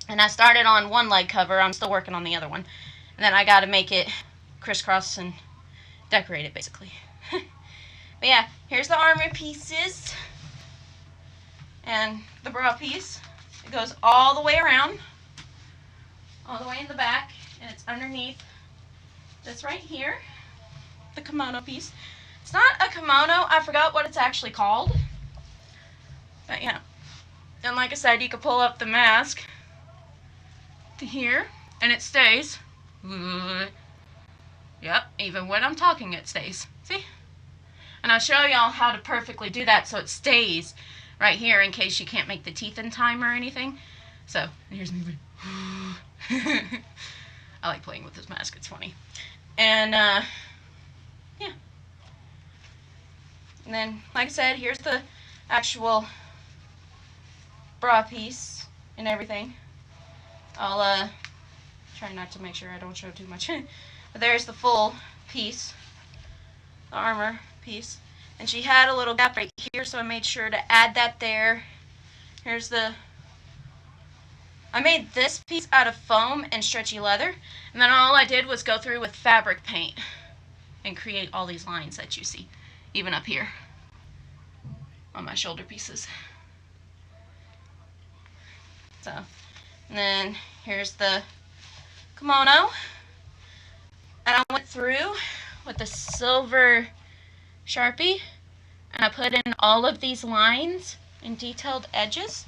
And I started on one leg cover. I'm still working on the other one. And then I got to make it crisscross and decorate it, basically. But yeah, here's the armor pieces. And the bra piece. It goes all the way around. All the way in the back. And it's underneath this right here. The kimono piece. It's not a kimono. I forgot what it's actually called. But yeah. And like I said, you can pull up the mask to here. And it stays. Yep, even when I'm talking it stays. See? And I'll show y'all how to perfectly do that so it stays right here in case you can't make the teeth in time or anything. So, here's me. I like playing with this mask, it's funny. And, yeah. And then, like I said, here's the actual bra piece and everything. I'll, try not to make sure I don't show too much. But there's the full piece, the armor piece. And she had a little gap right here, so I made sure to add that there. Here's the... I made this piece out of foam and stretchy leather. And then all I did was go through with fabric paint and create all these lines that you see, even up here on my shoulder pieces. So, and then here's the kimono. And I went through with the silver Sharpie and I put in all of these lines and detailed edges.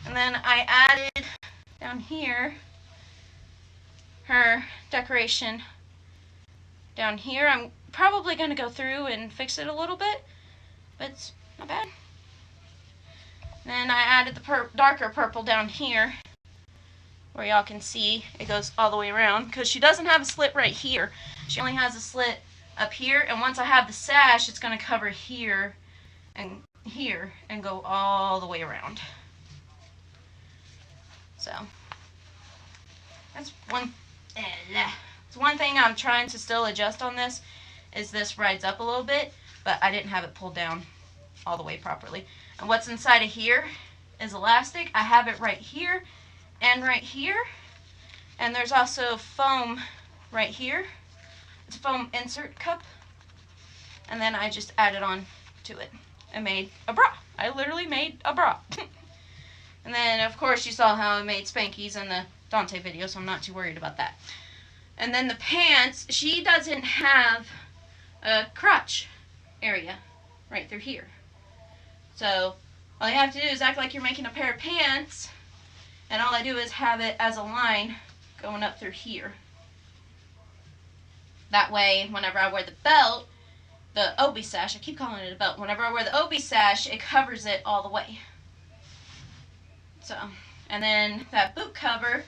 And then I added down here her decoration down here. I'm probably going to go through and fix it a little bit, but it's not bad. Then I added the darker purple down here where y'all can see it goes all the way around, because she doesn't have a slit right here. She only has a slit up here, and once I have the sash, it's going to cover here and go all the way around. So that's one thing I'm trying to still adjust on this, is this rides up a little bit, but I didn't have it pulled down all the way properly. And what's inside of here is elastic. I have it right here and right here. And there's also foam right here. It's a foam insert cup. And then I just added on to it and made a bra. I literally made a bra. And then, of course, you saw how I made Spankies in the Dante video, so I'm not too worried about that. And then the pants, she doesn't have a crotch area right through here. So all you have to do is act like you're making a pair of pants, and all I do is have it as a line going up through here. That way, whenever I wear the belt, the obi sash, I keep calling it a belt, whenever I wear the obi sash, it covers it all the way. So, and then that boot cover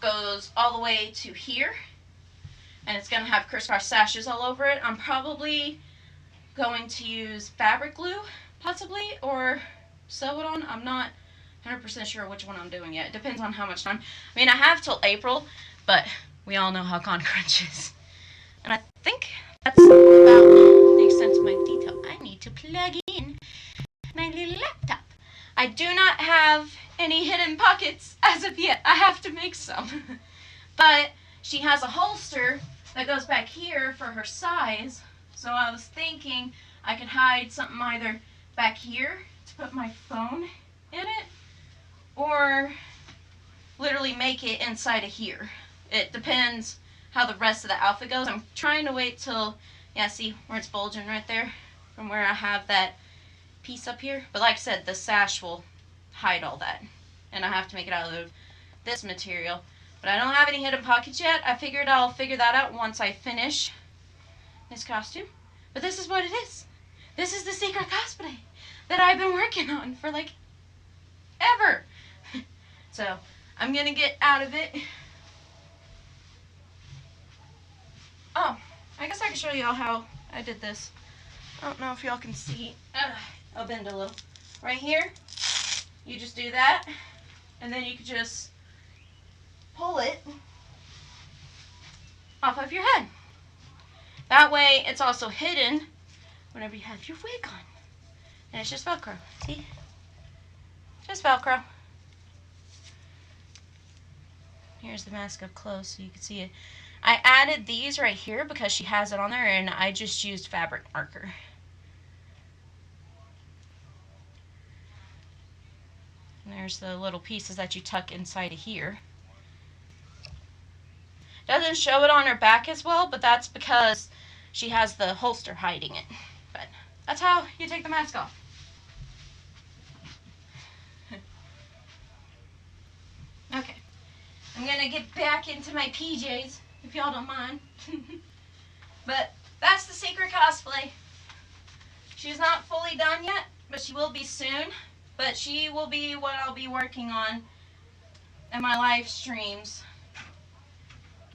goes all the way to here, and it's going to have crisscross sashes all over it. I'm probably going to use fabric glue, possibly, or sew it on. I'm not 100% sure which one I'm doing yet. It depends on how much time. I mean, I have till April, but we all know how Con Crunch is. And I think that's about the extent of my detail. I need to plug in my little laptop. I do not have any hidden pockets as of yet. I have to make some. But she has a holster that goes back here for her size. So I was thinking I could hide something either back here to put my phone in it, or literally make it inside of here. It depends how the rest of the outfit goes. I'm trying to wait till, yeah, see where it's bulging right there from where I have that piece up here. But like I said, the sash will hide all that, and I have to make it out of this material. But I don't have any hidden pockets yet. I figured I'll figure that out once I finish this costume. But this is what it is. This is the secret cosplay that I've been working on for like ever. So I'm gonna get out of it. Oh, I guess I can show y'all how I did this. I don't know if y'all can see. I'll bend a little. Right here, you just do that, and then you can just pull it off of your head. That way it's also hidden whenever you have your wig on. And it's just Velcro. See? Just Velcro. Here's the mask up close so you can see it. I added these right here because she has it on there, and I just used fabric marker. And there's the little pieces that you tuck inside of here. Doesn't show it on her back as well, but that's because she has the holster hiding it. But that's how you take the mask off. Okay. I'm going to get back into my PJs, if y'all don't mind. But that's the secret cosplay. She's not fully done yet, but she will be soon. But she will be what I'll be working on in my live streams,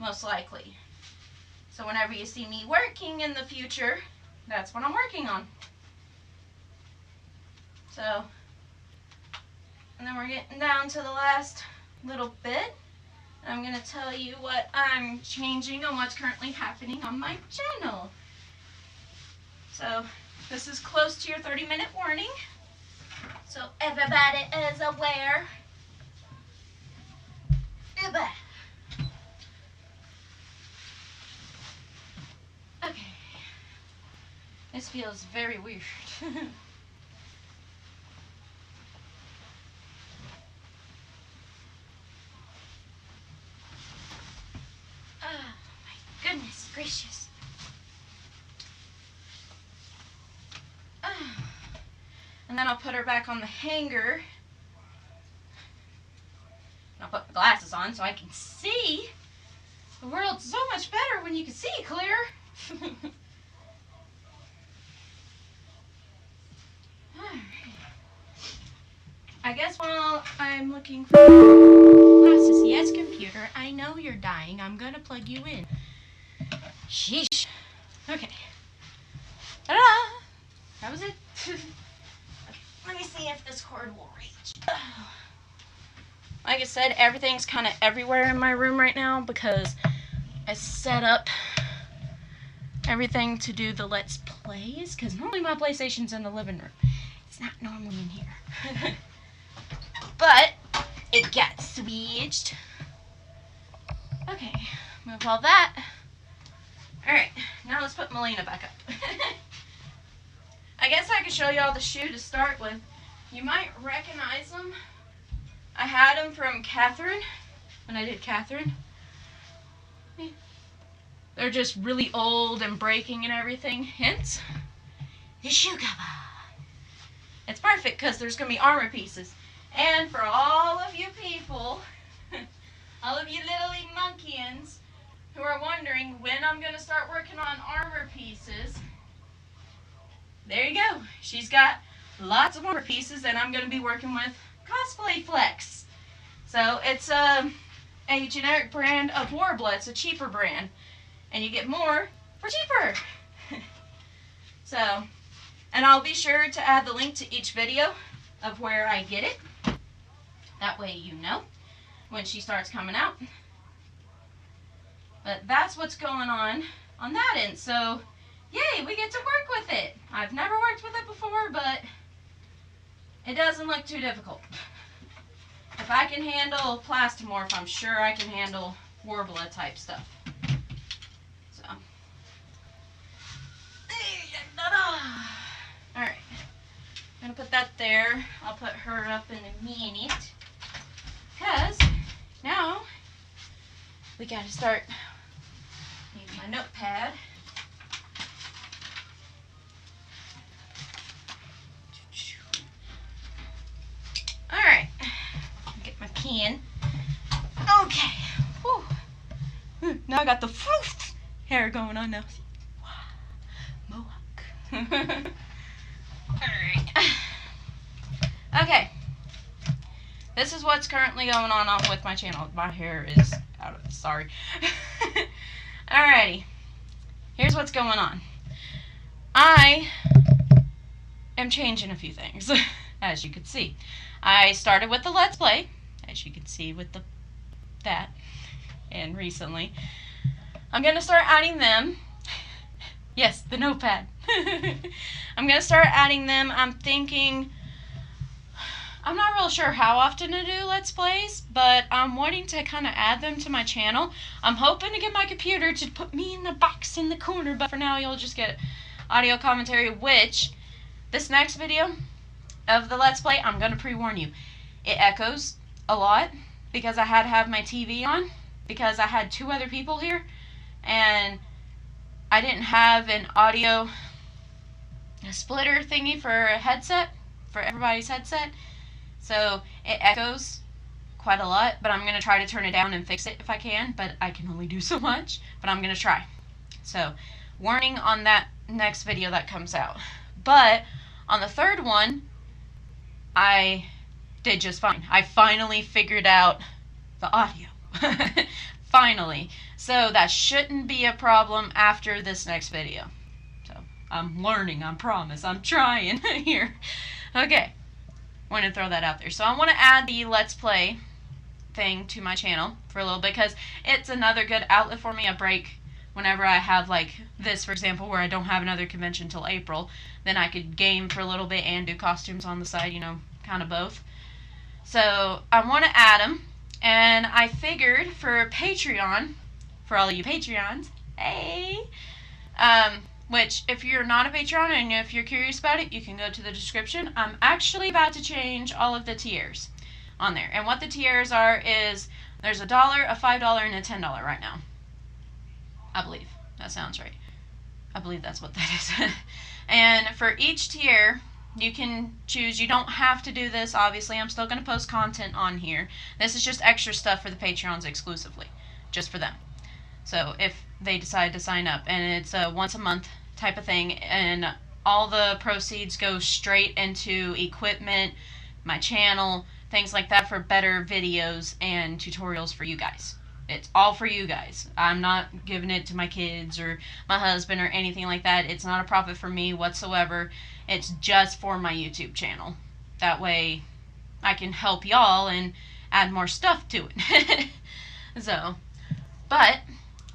most likely. So whenever you see me working in the future, that's what I'm working on. So, and then we're getting down to the last little bit. I'm going to tell you what I'm changing and what's currently happening on my channel. So, this is close to your 30-minute warning. So, everybody is aware. Okay. This feels very weird. Oh, my goodness gracious. And then I'll put her back on the hanger. I'll put my glasses on so I can see. The world's so much better when you can see clear. I guess while I'm looking for glasses, yes, computer, I know you're dying. I'm gonna plug you in. Sheesh. Okay. Ta-da! That was it. Let me see if this cord will reach. Like I said, everything's kind of everywhere in my room right now because I set up everything to do the Let's Plays, because normally my PlayStation's in the living room. It's not normally in here. But it got switched. Okay, move all that. Alright, now let's put Melina back up. I guess I could show y'all the shoe to start with. You might recognize them. I had them from Catherine, when I did Catherine. They're just really old and breaking and everything. Hence, the shoe cover. It's perfect because there's going to be armor pieces. And for all of you people, all of you little monkeys who are wondering when I'm going to start working on armor pieces, there you go. She's got lots of armor pieces and I'm going to be working with Cosplay Flex. So it's a generic brand of Warbler. It's a cheaper brand. And you get more for cheaper. So, and I'll be sure to add the link to each video of where I get it. That way you know when she starts coming out. But that's what's going on that end. So, yay, we get to work with it. I've never worked with it before, but it doesn't look too difficult. If I can handle plastomorph, I'm sure I can handle Warbler type stuff. So, alright. I'm going to put that there. I'll put her up in a minute. Because now we got to start using my notepad. Alright. Get my pen. Okay. Whew. Now I got the hair going on now. Mohawk. Alright. Okay. This is what's currently going on with my channel. My hair is out of it. Sorry. Alrighty. Here's what's going on. I am changing a few things, as you can see. I started with the Let's Play, as you can see with that, and recently. I'm going to start adding them. Yes, the notepad. I'm going to start adding them. I'm thinking, I'm not real sure how often to do Let's Plays, but I'm wanting to kind of add them to my channel. I'm hoping to get my computer to put me in the box in the corner, but for now you'll just get audio commentary, which this next video of the Let's Play, I'm going to pre-warn you. It echoes a lot because I had to have my TV on because I had two other people here and I didn't have an audio splitter thingy for a headset, for everybody's headset. So it echoes quite a lot, but I'm going to try to turn it down and fix it if I can, but I can only do so much, but I'm going to try. So, warning on that next video that comes out. But on the third one, I did just fine. I finally figured out the audio. Finally. So that shouldn't be a problem after this next video. So I'm learning, I promise. I'm trying here. Okay. I want to throw that out there. So I want to add the Let's Play thing to my channel for a little bit because it's another good outlet for me. A break whenever I have like this, for example, where I don't have another convention till April. Then I could game for a little bit and do costumes on the side, you know, kind of both. So I want to add them. And I figured for Patreon, for all of you Patreons, hey, which if you're not a Patreon and if you're curious about it, you can go to the description. I'm actually about to change all of the tiers on there. And what the tiers are is there's $1, a $5, and a $10 right now. I believe. That sounds right. I believe that's what that is. And for each tier, you can choose. You don't have to do this, obviously. I'm still going to post content on here. This is just extra stuff for the Patreons exclusively. Just for them. So if they decide to sign up. And it's a once a month type of thing. And all the proceeds go straight into equipment, my channel, things like that for better videos and tutorials for you guys. It's all for you guys. I'm not giving it to my kids or my husband or anything like that. It's not a profit for me whatsoever. It's just for my YouTube channel. That way I can help y'all and add more stuff to it. So, but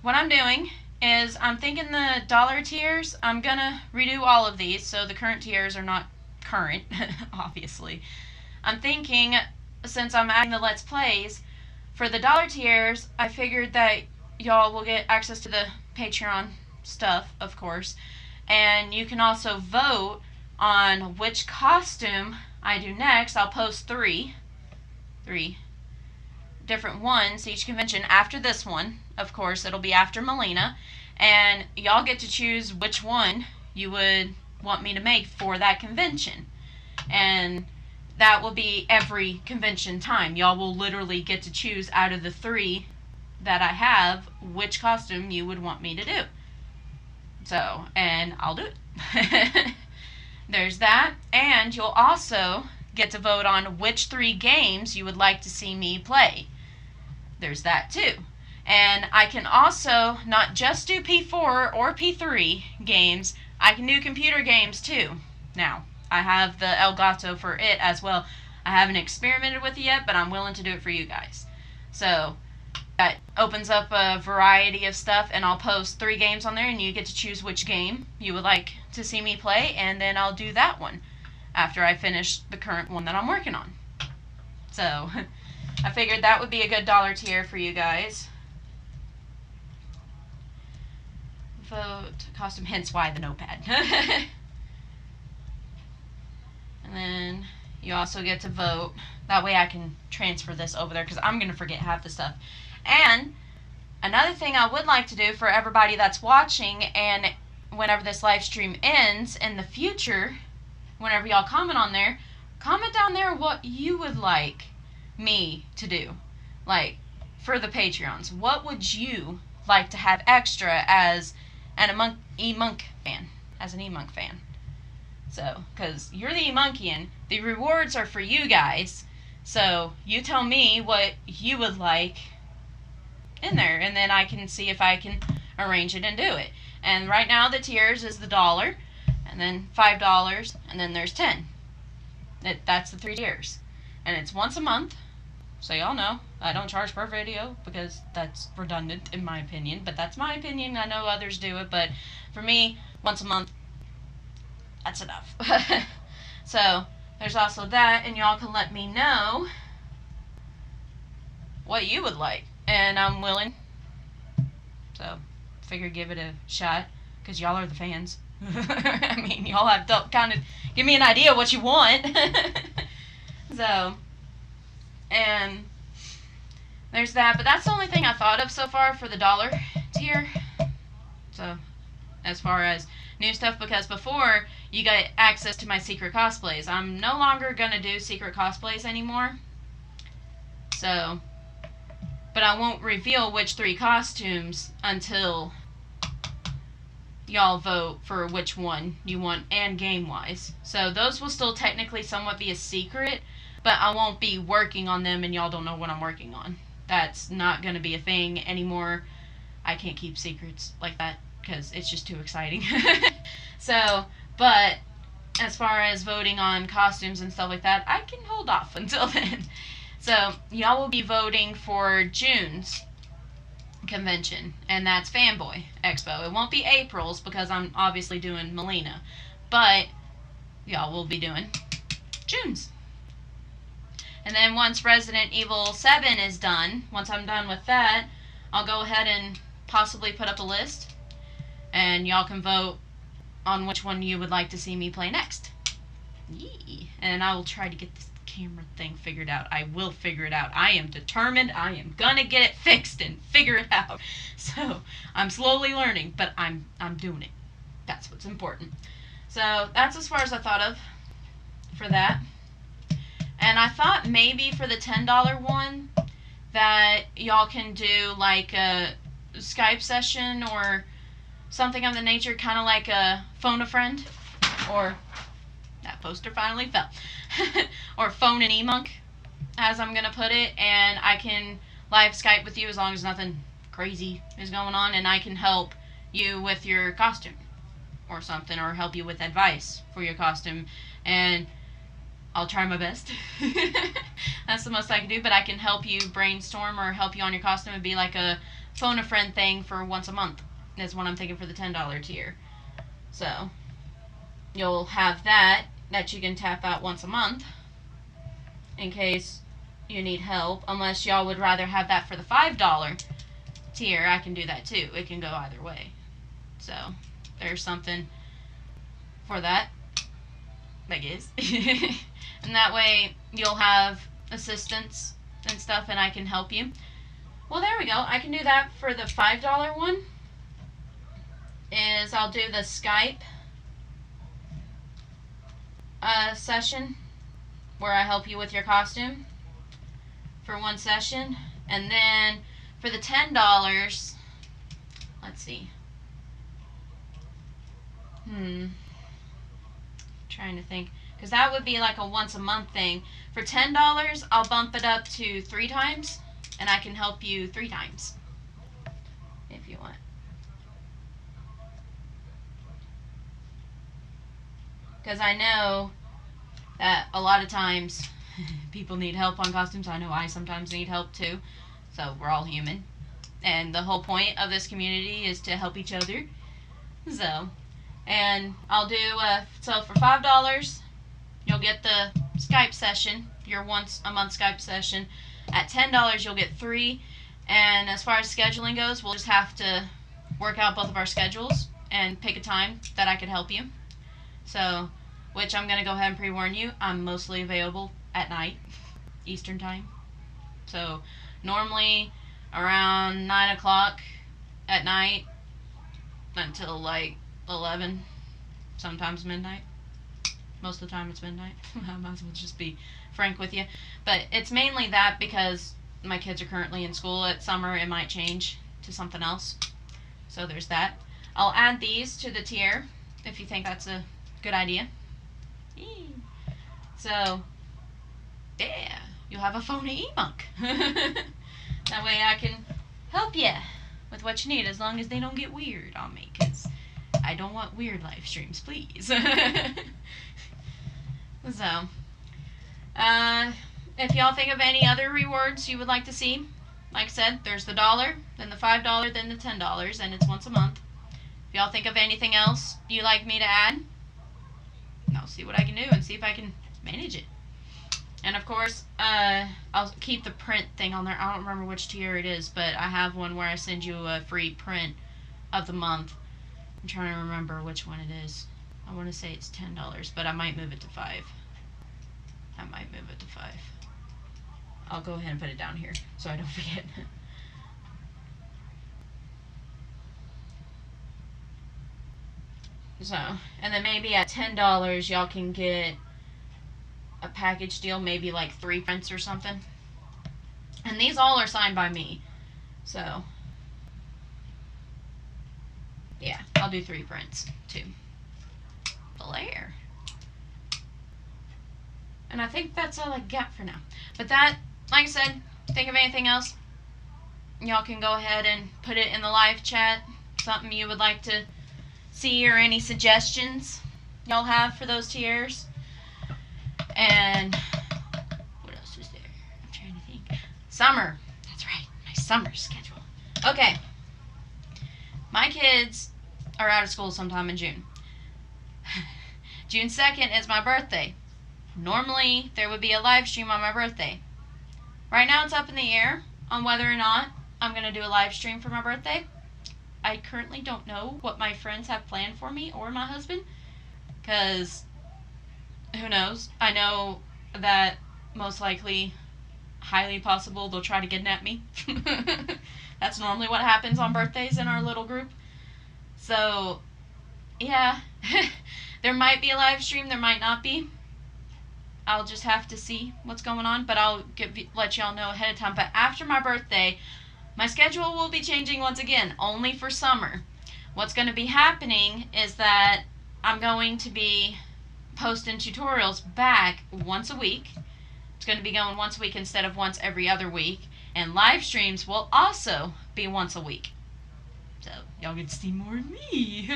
what I'm doing is I'm thinking the dollar tiers, I'm gonna redo all of these, so the current tiers are not current, obviously. I'm thinking, since I'm adding the Let's Plays, for the dollar tiers, I figured that y'all will get access to the Patreon stuff, of course, and you can also vote on which costume I do next. I'll post three different ones each convention after this one. Of course, it'll be after Melina, and y'all get to choose which one you would want me to make for that convention. And that will be every convention time. Y'all will literally get to choose out of the 3 that I have which costume you would want me to do. So, and I'll do it. There's that. And you'll also get to vote on which 3 games you would like to see me play. There's that too. And I can also not just do P4 or P3 games, I can do computer games too. Now, I have the Elgato for it as well. I haven't experimented with it yet, but I'm willing to do it for you guys. So, that opens up a variety of stuff, and I'll post 3 games on there, and you get to choose which game you would like to see me play, and then I'll do that one after I finish the current one that I'm working on. So, I figured that would be a good dollar tier for you guys. Vote costume, hence why the notepad. And then you also get to vote. That way I can transfer this over there, because I'm going to forget half the stuff. And another thing I would like to do for everybody that's watching, and whenever this live stream ends in the future, whenever y'all comment on there, comment down there what you would like me to do. Like, for the Patreons, what would you like to have extra as an E-Monk fan? As an E-Monk fan. So, because you're the E-Monkian, the rewards are for you guys. So, you tell me what you would like in there, and then I can see if I can arrange it and do it. And right now the tiers is the $1, and then $5, and then there's 10. That's the 3 tiers. And it's once a month, so y'all know I don't charge per video because that's redundant in my opinion, but that's my opinion. I know others do it, but for me, once a month, that's enough. So there's also that, and y'all can let me know what you would like, and I'm willing. So figure give it a shot, because y'all are the fans. I mean, y'all have to kind of give me an idea what you want. So, and there's that, but that's the only thing I thought of so far for the dollar tier. So, as far as new stuff, because before you got access to my secret cosplays. I'm no longer gonna do secret cosplays anymore. So, but I won't reveal which 3 costumes until y'all vote for which one you want and game-wise. So those will still technically somewhat be a secret, but I won't be working on them and y'all don't know what I'm working on. That's not going to be a thing anymore. I can't keep secrets like that because it's just too exciting. So, but as far as voting on costumes and stuff like that, I can hold off until then. So, y'all will be voting for June's convention, and that's Fanboy Expo. It won't be April's because I'm obviously doing Melina, but y'all will be doing June's. And then once Resident Evil 7 is done, once I'm done with that, I'll go ahead and possibly put up a list, and y'all can vote on which one you would like to see me play next. Yee. And I will try to get this camera thing figured out. I will figure it out. I am determined. I am gonna get it fixed and figure it out. So I'm slowly learning, but I'm doing it. That's what's important. So that's as far as I thought of for that. And I thought maybe for the $10 one that y'all can do like a Skype session or something of the nature, kind of like a phone a friend, or that poster finally fell. Or phone an E-Monk, as I'm gonna put it, and I can live Skype with you as long as nothing crazy is going on, and I can help you with your costume or something, or help you with advice for your costume, and I'll try my best. That's the most I can do, but I can help you brainstorm or help you on your costume and be like a phone a friend thing for once a month is what I'm thinking for the $10 tier. So you'll have that you can tap out once a month in case you need help. Unless y'all would rather have that for the $5 tier, I can do that too. It can go either way. So there's something for that, I guess. And that way you'll have assistance and stuff, and I can help you. Well, there we go. I can do that for the $5 one. I'll do the Skype session where I help you with your costume for one session. And then for the $10, let's see. Trying to think. Because that would be like a once a month thing. For $10, I'll bump it up to 3 times. And I can help you 3 times. If you want. Because I know that a lot of times people need help on costumes. I know I sometimes need help too. So we're all human. And the whole point of this community is to help each other. So, and I'll do, so for $5, you'll get the Skype session, your once a month Skype session. At $10, you'll get 3. And as far as scheduling goes, we'll just have to work out both of our schedules and pick a time that I could help you. So, which I'm going to go ahead and pre-warn you, I'm mostly available at night, Eastern time. So, normally around 9 o'clock at night until like 11, sometimes midnight. Most of the time it's midnight. I might as well just be frank with you. But it's mainly that because my kids are currently in school. At summer it might change to something else. So there's that. I'll add these to the tier if you think that's a good idea. So, yeah, you'll have a phony e-monk. That way I can help you with what you need, as long as they don't get weird on me, because I don't want weird live streams, please. So, if y'all think of any other rewards you would like to see, like I said, there's the $1, then the $5, then the $10, and it's once a month. If y'all think of anything else you'd like me to add, I'll see what I can do and see if I can manage it. And of course, I'll keep the print thing on there. I don't remember which tier it is, but I have one where I send you a free print of the month. I'm trying to remember which one it is. I want to say it's $10, but I might move it to 5. I'll go ahead and put it down here so I don't forget. So, and then maybe at $10 y'all can get a package deal, maybe like 3 prints or something. And these all are signed by me. So, yeah, I'll do 3 prints too. Blair. And I think that's all I got for now. But that, like I said, think of anything else, y'all can go ahead and put it in the live chat. Something you would like to see or any suggestions y'all have for those tiers. And what else was there? I'm trying to think. Summer. That's right. My summer schedule. Okay. My kids are out of school sometime in June. June 2nd is my birthday. Normally, there would be a live stream on my birthday. Right now, it's up in the air on whether or not I'm going to do a live stream for my birthday. I currently don't know what my friends have planned for me or my husband, because who knows? I know that most likely, highly possible, they'll try to kidnap me. That's normally what happens on birthdays in our little group. So, yeah, there might be a live stream, there might not be. I'll just have to see what's going on, but I'll let y'all know ahead of time. But after my birthday, my schedule will be changing once again, only for summer. What's going to be happening is that I'm going to be posting tutorials back once a week. It's going to be going once a week instead of once every other week. And live streams will also be once a week. So, y'all get to see more of me.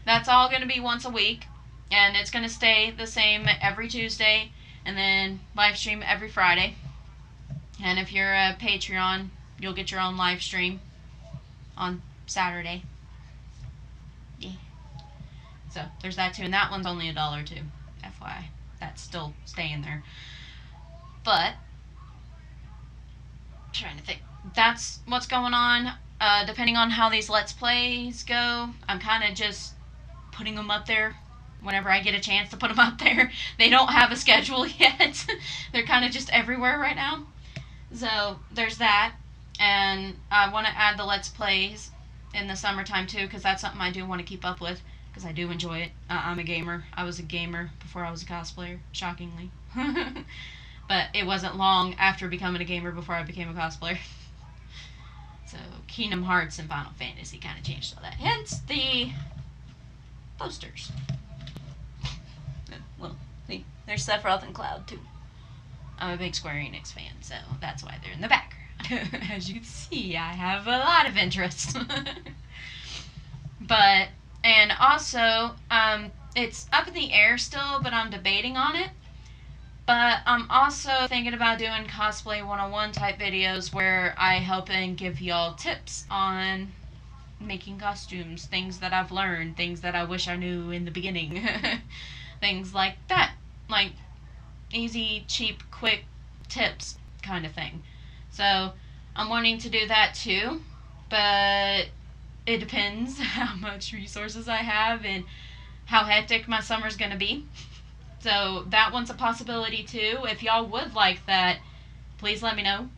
That's all going to be once a week. And it's going to stay the same every Tuesday. And then live stream every Friday. And if you're a Patreon, you'll get your own live stream on Saturday. So there's that too, and that one's only $1 too. FYI, that's still staying there. But trying to think. That's what's going on. Depending on how these Let's Plays go, I'm kind of just putting them up there whenever I get a chance to put them up there. They don't have a schedule yet. They're kind of just everywhere right now. So there's that. And I want to add the Let's Plays in the summertime too, because that's something I do want to keep up with, because I do enjoy it. I'm a gamer. I was a gamer before I was a cosplayer, shockingly. But it wasn't long after becoming a gamer before I became a cosplayer. So Kingdom Hearts and Final Fantasy kind of changed all that. Hence the posters. Well, see, there's Sephiroth and Cloud too. I'm a big Square Enix fan, so that's why they're in the background. As you can see, I have a lot of interests. But, and also, it's up in the air still, but I'm debating on it. But I'm also thinking about doing cosplay 101 type videos where I help and give y'all tips on making costumes, things that I've learned, things that I wish I knew in the beginning. Things like that. Like easy, cheap, quick tips kind of thing. So I'm wanting to do that too, but it depends how much resources I have and how hectic my summer's gonna be. So that one's a possibility too. If y'all would like that, please let me know.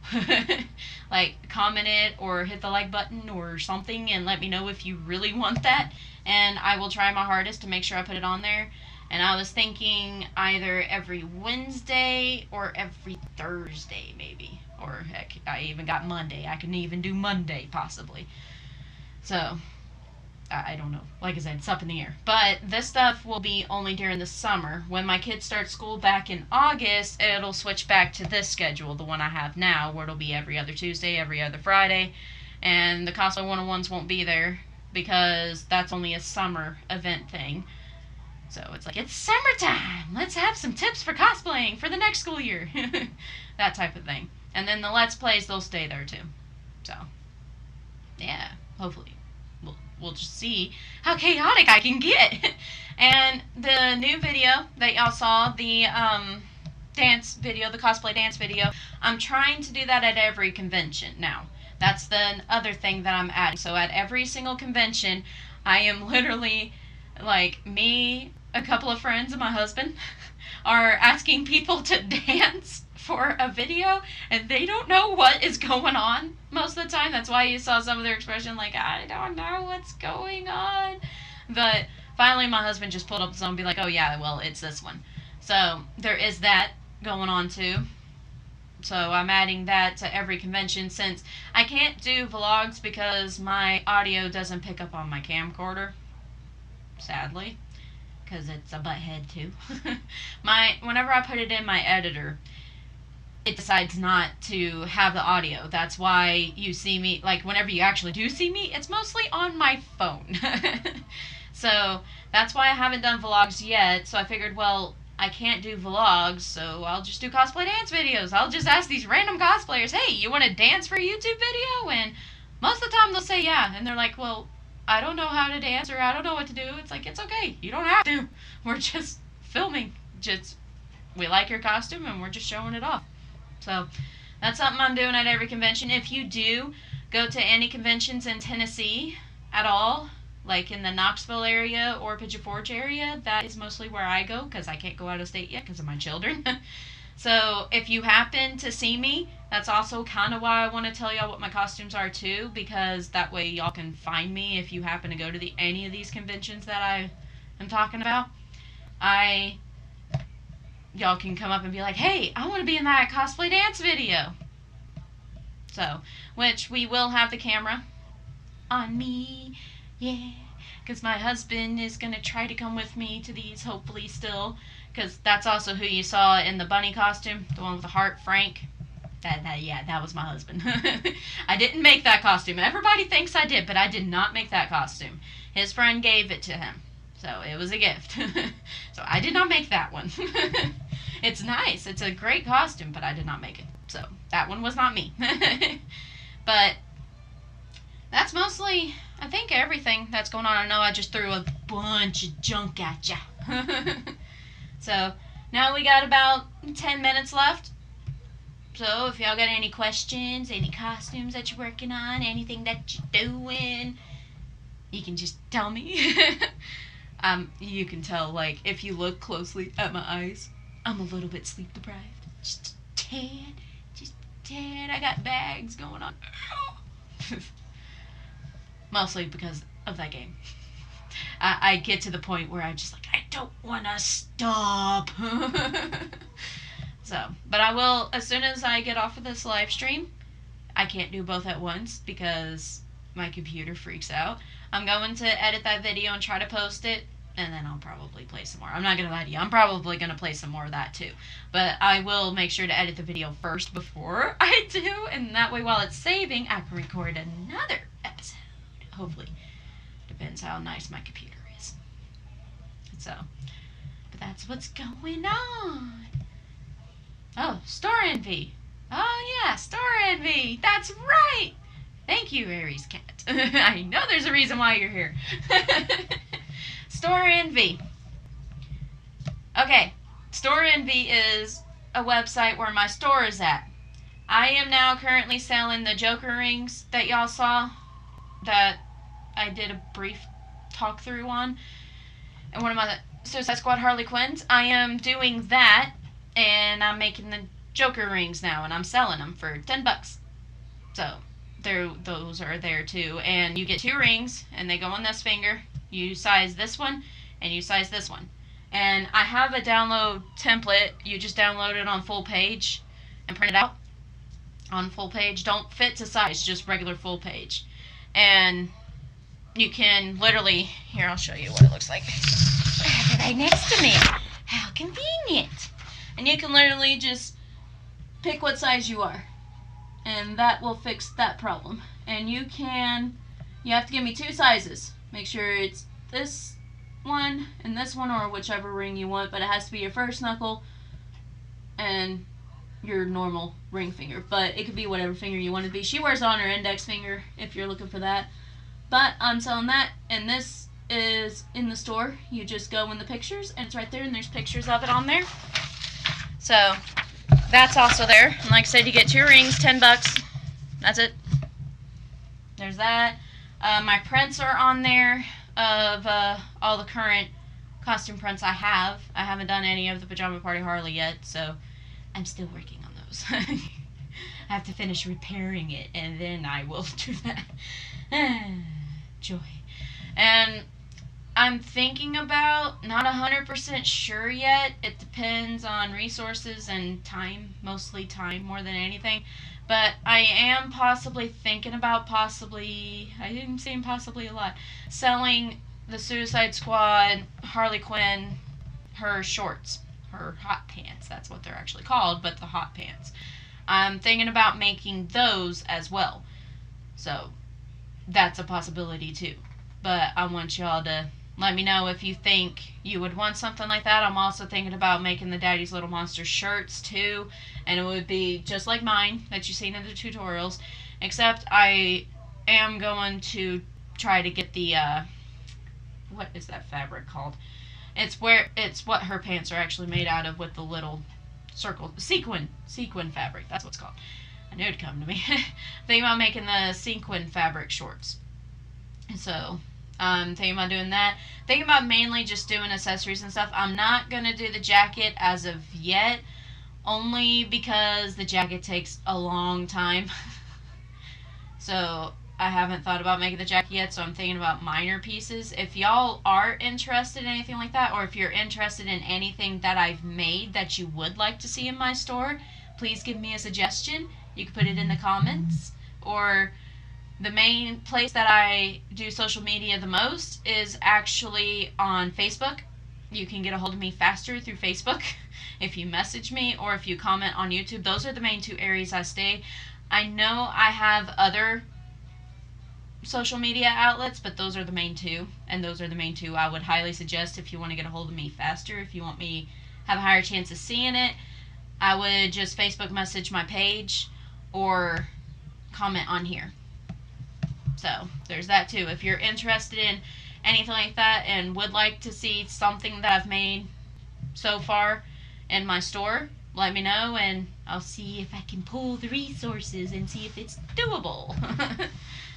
Like, comment it or hit the like button or something and let me know if you really want that. And I will try my hardest to make sure I put it on there. And I was thinking either every Wednesday or every Thursday maybe. Or heck, I even got Monday. I can even do Monday possibly. So I don't know. Like I said, it's up in the air. But this stuff will be only during the summer. When my kids start school back in August, it'll switch back to this schedule, the one I have now, where it'll be every other Tuesday, every other Friday. And the Cosplay 101s won't be there because that's only a summer event thing. So it's like, it's summertime! Let's have some tips for cosplaying for the next school year. That type of thing. And then the Let's Plays, they'll stay there too. So, yeah, hopefully. We'll just see how chaotic I can get. And the new video that y'all saw, the dance video, the cosplay dance video, I'm trying to do that at every convention now. That's the other thing that I'm adding. So at every single convention, I am literally, like, me, a couple of friends, and my husband are asking people to dance for a video, and they don't know what is going on most of the time. That's why you saw some of their expression like, I don't know what's going on. But finally my husband just pulled up the song and be like, oh yeah, well, it's this one. So there is that going on too. So I'm adding that to every convention, since I can't do vlogs because my audio doesn't pick up on my camcorder, sadly, because it's a butt head too. Whenever I put it in my editor, it decides not to have the audio. That's why you see me, like, whenever you actually do see me, it's mostly on my phone. So that's why I haven't done vlogs yet. So I figured, well, I can't do vlogs, so I'll just do cosplay dance videos. I'll just ask these random cosplayers, hey, you want to dance for a YouTube video? And most of the time they'll say yeah. And they're like, well, I don't know how to dance, or I don't know what to do. It's like, it's okay. You don't have to. We're just filming. We like your costume and we're just showing it off. So that's something I'm doing at every convention. If you do go to any conventions in Tennessee at all, like in the Knoxville area or Pigeon Forge area, that is mostly where I go because I can't go out of state yet because of my children. So if you happen to see me, that's also kind of why I want to tell y'all what my costumes are too, because that way y'all can find me if you happen to go to any of these conventions that I am talking about. Y'all can come up and be like, hey, I want to be in that cosplay dance video. So, which we will have the camera on me, yeah, because my husband is going to try to come with me to these, hopefully still, because that's also who you saw in the bunny costume, the one with the heart, Frank. That was my husband. I didn't make that costume. Everybody thinks I did, but I did not make that costume. His friend gave it to him, so it was a gift. So I did not make that one. It's nice. It's a great costume, but I did not make it. So that one was not me. But that's mostly I think everything that's going on. I know I just threw a bunch of junk at ya. So, now we got about 10 minutes left. So, if y'all got any questions, any costumes that you're working on, anything that you're doing, you can just tell me. You can tell, like, if you look closely at my eyes, I'm a little bit sleep deprived. Just a tad. I got bags going on. Mostly because of that game. I get to the point where I'm just like, I don't want to stop. So, but I will, as soon as I get off of this live stream, I can't do both at once because my computer freaks out. I'm going to edit that video and try to post it, and then I'll probably play some more. I'm not going to lie to you. I'm probably going to play some more of that too. But I will make sure to edit the video first before I do, and that way while it's saving, I can record another episode. Hopefully. Depends how nice my computer is. So, but that's what's going on. Oh, Store Envy. Oh yeah, Store Envy. That's right. Thank you, Aries Cat. I know there's a reason why you're here. Store Envy. Okay, Store Envy is a website where my store is at. I am now currently selling the Joker rings that y'all saw that I did a brief talk through on. And one of my Suicide Squad Harley Quinns. I am doing that, and I'm making the Joker rings now, and I'm selling them for $10. So, those are there too. And you get 2 rings, and they go on this finger. You size this one, and you size this one. And I have a download template. You just download it on full page and print it out on full page. Don't fit to size, just regular full page. And you can literally, here, I'll show you what it looks like. I have it right next to me. How convenient. And you can literally just pick what size you are, and that will fix that problem. And you have to give me 2 sizes. Make sure it's this one and this one, or whichever ring you want, but it has to be your first knuckle and your normal ring finger. But it could be whatever finger you want it to be. She wears it on her index finger if you're looking for that. But I'm selling that, and this is in the store. You just go in the pictures, and it's right there, and there's pictures of it on there. So, that's also there. And like I said, you get 2 rings, $10. That's it. There's that. My prints are on there of all the current costume prints I have. I haven't done any of the Pajama Party Harley yet, so I'm still working on those. I have to finish repairing it, and then I will do that. Joy. And I'm thinking about, not 100% sure yet. It depends on resources and time, mostly time more than anything. But I am possibly thinking about I didn't say possibly a lot, selling the Suicide Squad Harley Quinn, her shorts, her hot pants. That's what they're actually called, but the hot pants. I'm thinking about making those as well. So, that's a possibility too. But I want y'all to let me know if you think you would want something like that. I'm also thinking about making the Daddy's Little Monster shirts too. And it would be just like mine that you've seen in the tutorials. Except I am going to try to get the, what is that fabric called? It's what her pants are actually made out of, with the little circle, sequin fabric. That's what it's called. I knew it'd come to me. Thinking about making the sequin fabric shorts. So, thinking about doing that. Thinking about mainly just doing accessories and stuff. I'm not going to do the jacket as of yet, only because the jacket takes a long time. So, I haven't thought about making the jacket yet, so I'm thinking about minor pieces. If y'all are interested in anything like that, or if you're interested in anything that I've made that you would like to see in my store, please give me a suggestion. You can put it in the comments, or the main place that I do social media the most is actually on Facebook. You can get a hold of me faster through Facebook if you message me, or if you comment on YouTube. Those are the main 2 areas I stay. I know I have other social media outlets, but those are the main 2, and those are the main 2 I would highly suggest if you want to get a hold of me faster. If you want me have a higher chance of seeing it, I would just Facebook message my page or comment on here. So there's that too. If you're interested in anything like that and would like to see something that I've made so far in my store, let me know and I'll see if I can pull the resources and see if it's doable.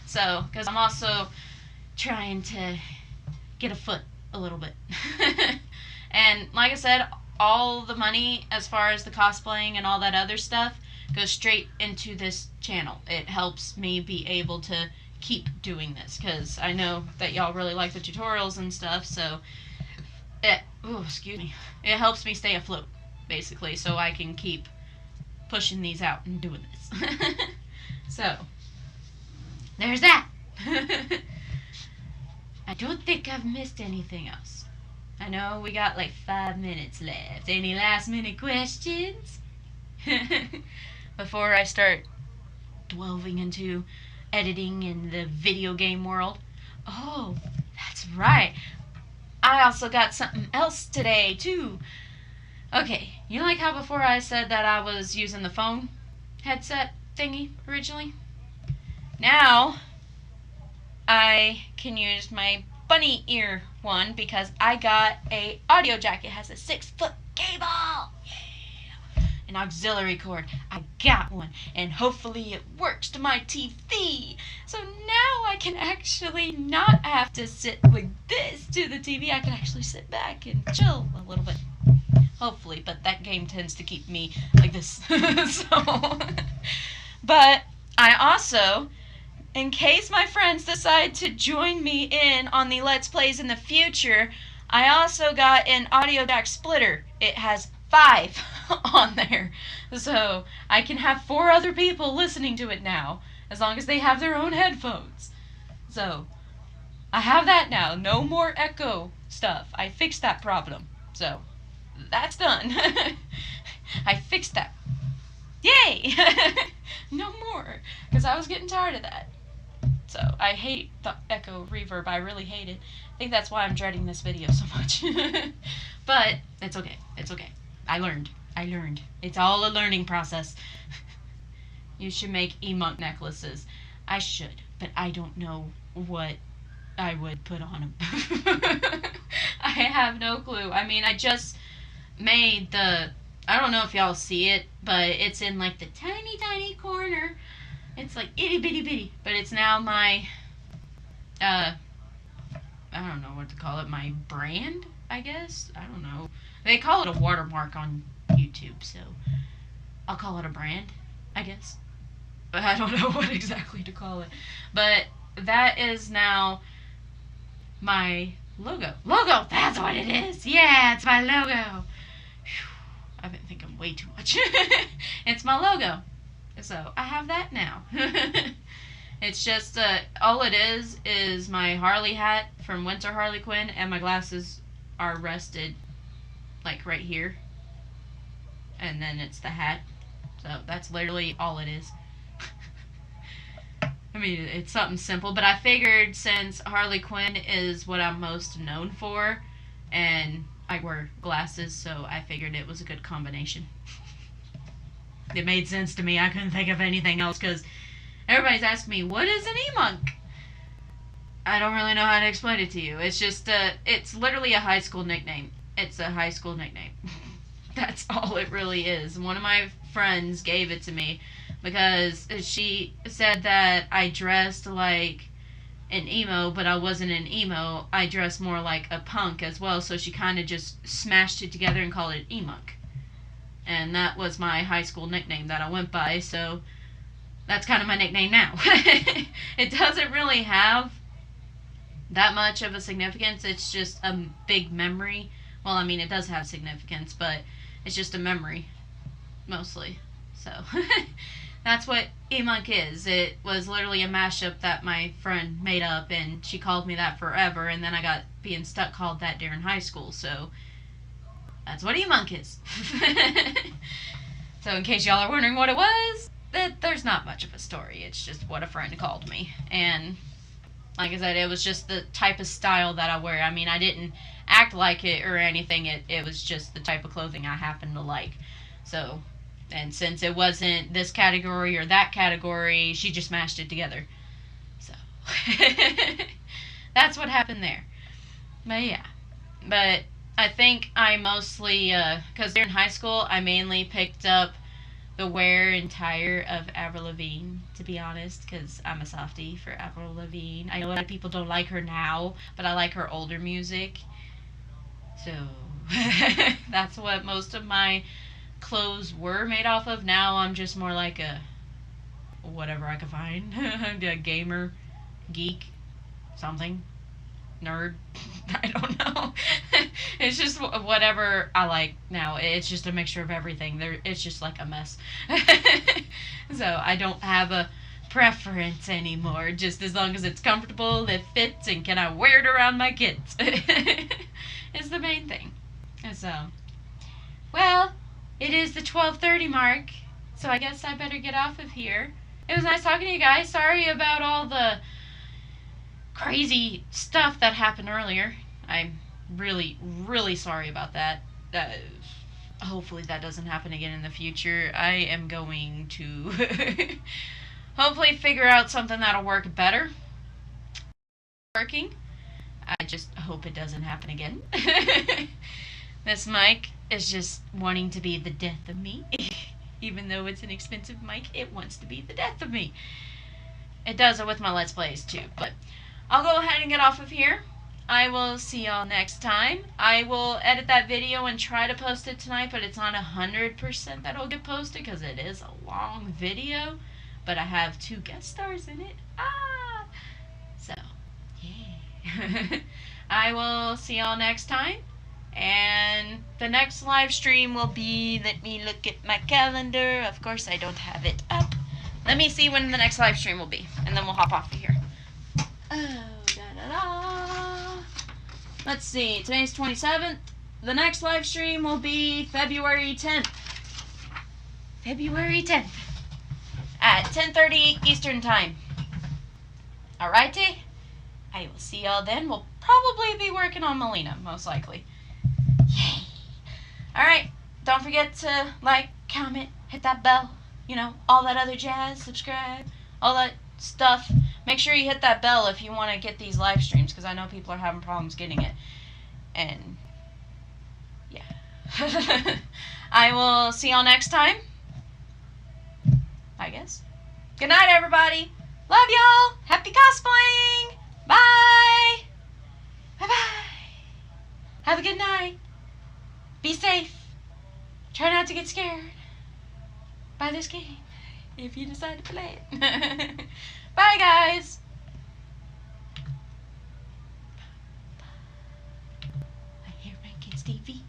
So, because I'm also trying to get a foot a little bit. And like I said, all the money as far as the cosplaying and all that other stuff goes straight into this channel. It helps me be able to keep doing this because I know that y'all really like the tutorials and stuff, so it helps me stay afloat basically, so I can keep pushing these out and doing this. So there's that. I don't think I've missed anything else. I know we got like 5 minutes left. Any last minute questions? Before I start delving into editing in the video game world. Oh, that's right. I also got something else today too. Okay, you like how before I said that I was using the phone headset thingy originally? Now I can use my bunny ear one because I got a audio jack. It has a 6-foot cable. Yeah. An auxiliary cord. I got one, and hopefully it works to my TV. So now I can actually not have to sit like this to the TV. I can actually sit back and chill a little bit. Hopefully, but that game tends to keep me like this. But I also, in case my friends decide to join me in on the Let's Plays in the future, I also got an audio jack splitter. It has 5 on there. So I can have 4 other people listening to it now, as long as they have their own headphones. So I have that now. No more echo stuff. I fixed that problem. So that's done. I fixed that. Yay! No more. Because I was getting tired of that. So I hate the echo reverb. I really hate it. I think that's why I'm dreading this video so much. But it's okay. It's okay. I learned. It's all a learning process. You should make e-monk necklaces. I should, but I don't know what I would put on them. I have no clue. I mean, I just made the, I don't know if y'all see it, but it's in like the tiny corner. It's like itty bitty, but it's now my, I don't know what to call it, my brand, I guess? I don't know. They call it a watermark on YouTube, so I'll call it a brand, I guess. But I don't know what exactly to call it. But that is now my logo. Logo! That's what it is! Yeah, it's my logo! Whew, I've been thinking way too much. It's my logo. So, I have that now. It's just, all it is my Harley hat from Winter Harley Quinn, and my glasses are rested, like, right here. And then it's the hat. So, that's literally all it is. I mean, it's something simple, but I figured since Harley Quinn is what I'm most known for, and I wear glasses, so I figured it was a good combination. It made sense to me. I couldn't think of anything else, because everybody's asking me, what is an e-monk? I don't really know how to explain it to you. It's just, it's literally a high school nickname. It's a high school nickname. That's all it really is. One of my friends gave it to me because she said that I dressed like an emo, but I wasn't an emo. I dressed more like a punk as well, so she kind of just smashed it together and called it e-monk. And that was my high school nickname that I went by, so that's kind of my nickname now. It doesn't really have that much of a significance. It's just a big memory. Well, I mean, it does have significance, but it's just a memory, mostly. So, that's what e-monk is. It was literally a mashup that my friend made up, and she called me that forever, and then I got being stuck called that during high school, so that's what e-monk is. So in case y'all are wondering what it was, there's not much of a story. It's just what a friend called me. And like I said, it was just the type of style that I wear. I mean, I didn't act like it or anything. It was just the type of clothing I happen to like. So, and since it wasn't this category or that category, she just mashed it together. So, That's what happened there. But yeah. But I think I mostly, because they're in high school, I mainly picked up the wear and tear of Avril Lavigne, to be honest, because I'm a softie for Avril Lavigne. I know a lot of people don't like her now, but I like her older music. So that's what most of my clothes were made off of. Now I'm just more like a whatever I can find. A gamer, geek, something, nerd. I don't know. It's just whatever I like now. It's just a mixture of everything. It's just like a mess. So I don't have a preference anymore. Just as long as it's comfortable, it fits, and can I wear it around my kids? Is the main thing. So, well, it is the 12:30 mark. So I guess I better get off of here. It was nice talking to you guys. Sorry about all the crazy stuff that happened earlier. I'm really, really sorry about that. Hopefully that doesn't happen again in the future. I am going to hopefully figure out something that'll work better. Working. I just hope it doesn't happen again. This mic is just wanting to be the death of me. Even though it's an expensive mic, it wants to be the death of me. It does it with my Let's Plays too, but I'll go ahead and get off of here. I will see y'all next time. I will edit that video and try to post it tonight, but it's not 100% that it'll get posted because it is a long video. But I have 2 guest stars in it. So, yeah. I will see y'all next time. And the next live stream will be, let me look at my calendar. Of course, I don't have it up. Let me see when the next live stream will be, and then we'll hop off of here. Oh, da-da-da. Let's see, today's 27th. The next live stream will be February 10th. February 10th. At 10:30 Eastern Time. Alrighty? I will see y'all then. We'll probably be working on Melina, most likely. Yay! Alright, don't forget to like, comment, hit that bell, you know, all that other jazz, subscribe, all that stuff. Make sure you hit that bell if you want to get these live streams, because I know people are having problems getting it. And, yeah. I will see y'all next time, I guess. Good night, everybody. Love y'all. Happy cosplaying. Bye. Bye-bye. Have a good night. Be safe. Try not to get scared by this game if you decide to play it. Bye, guys. I hear my kids' TV.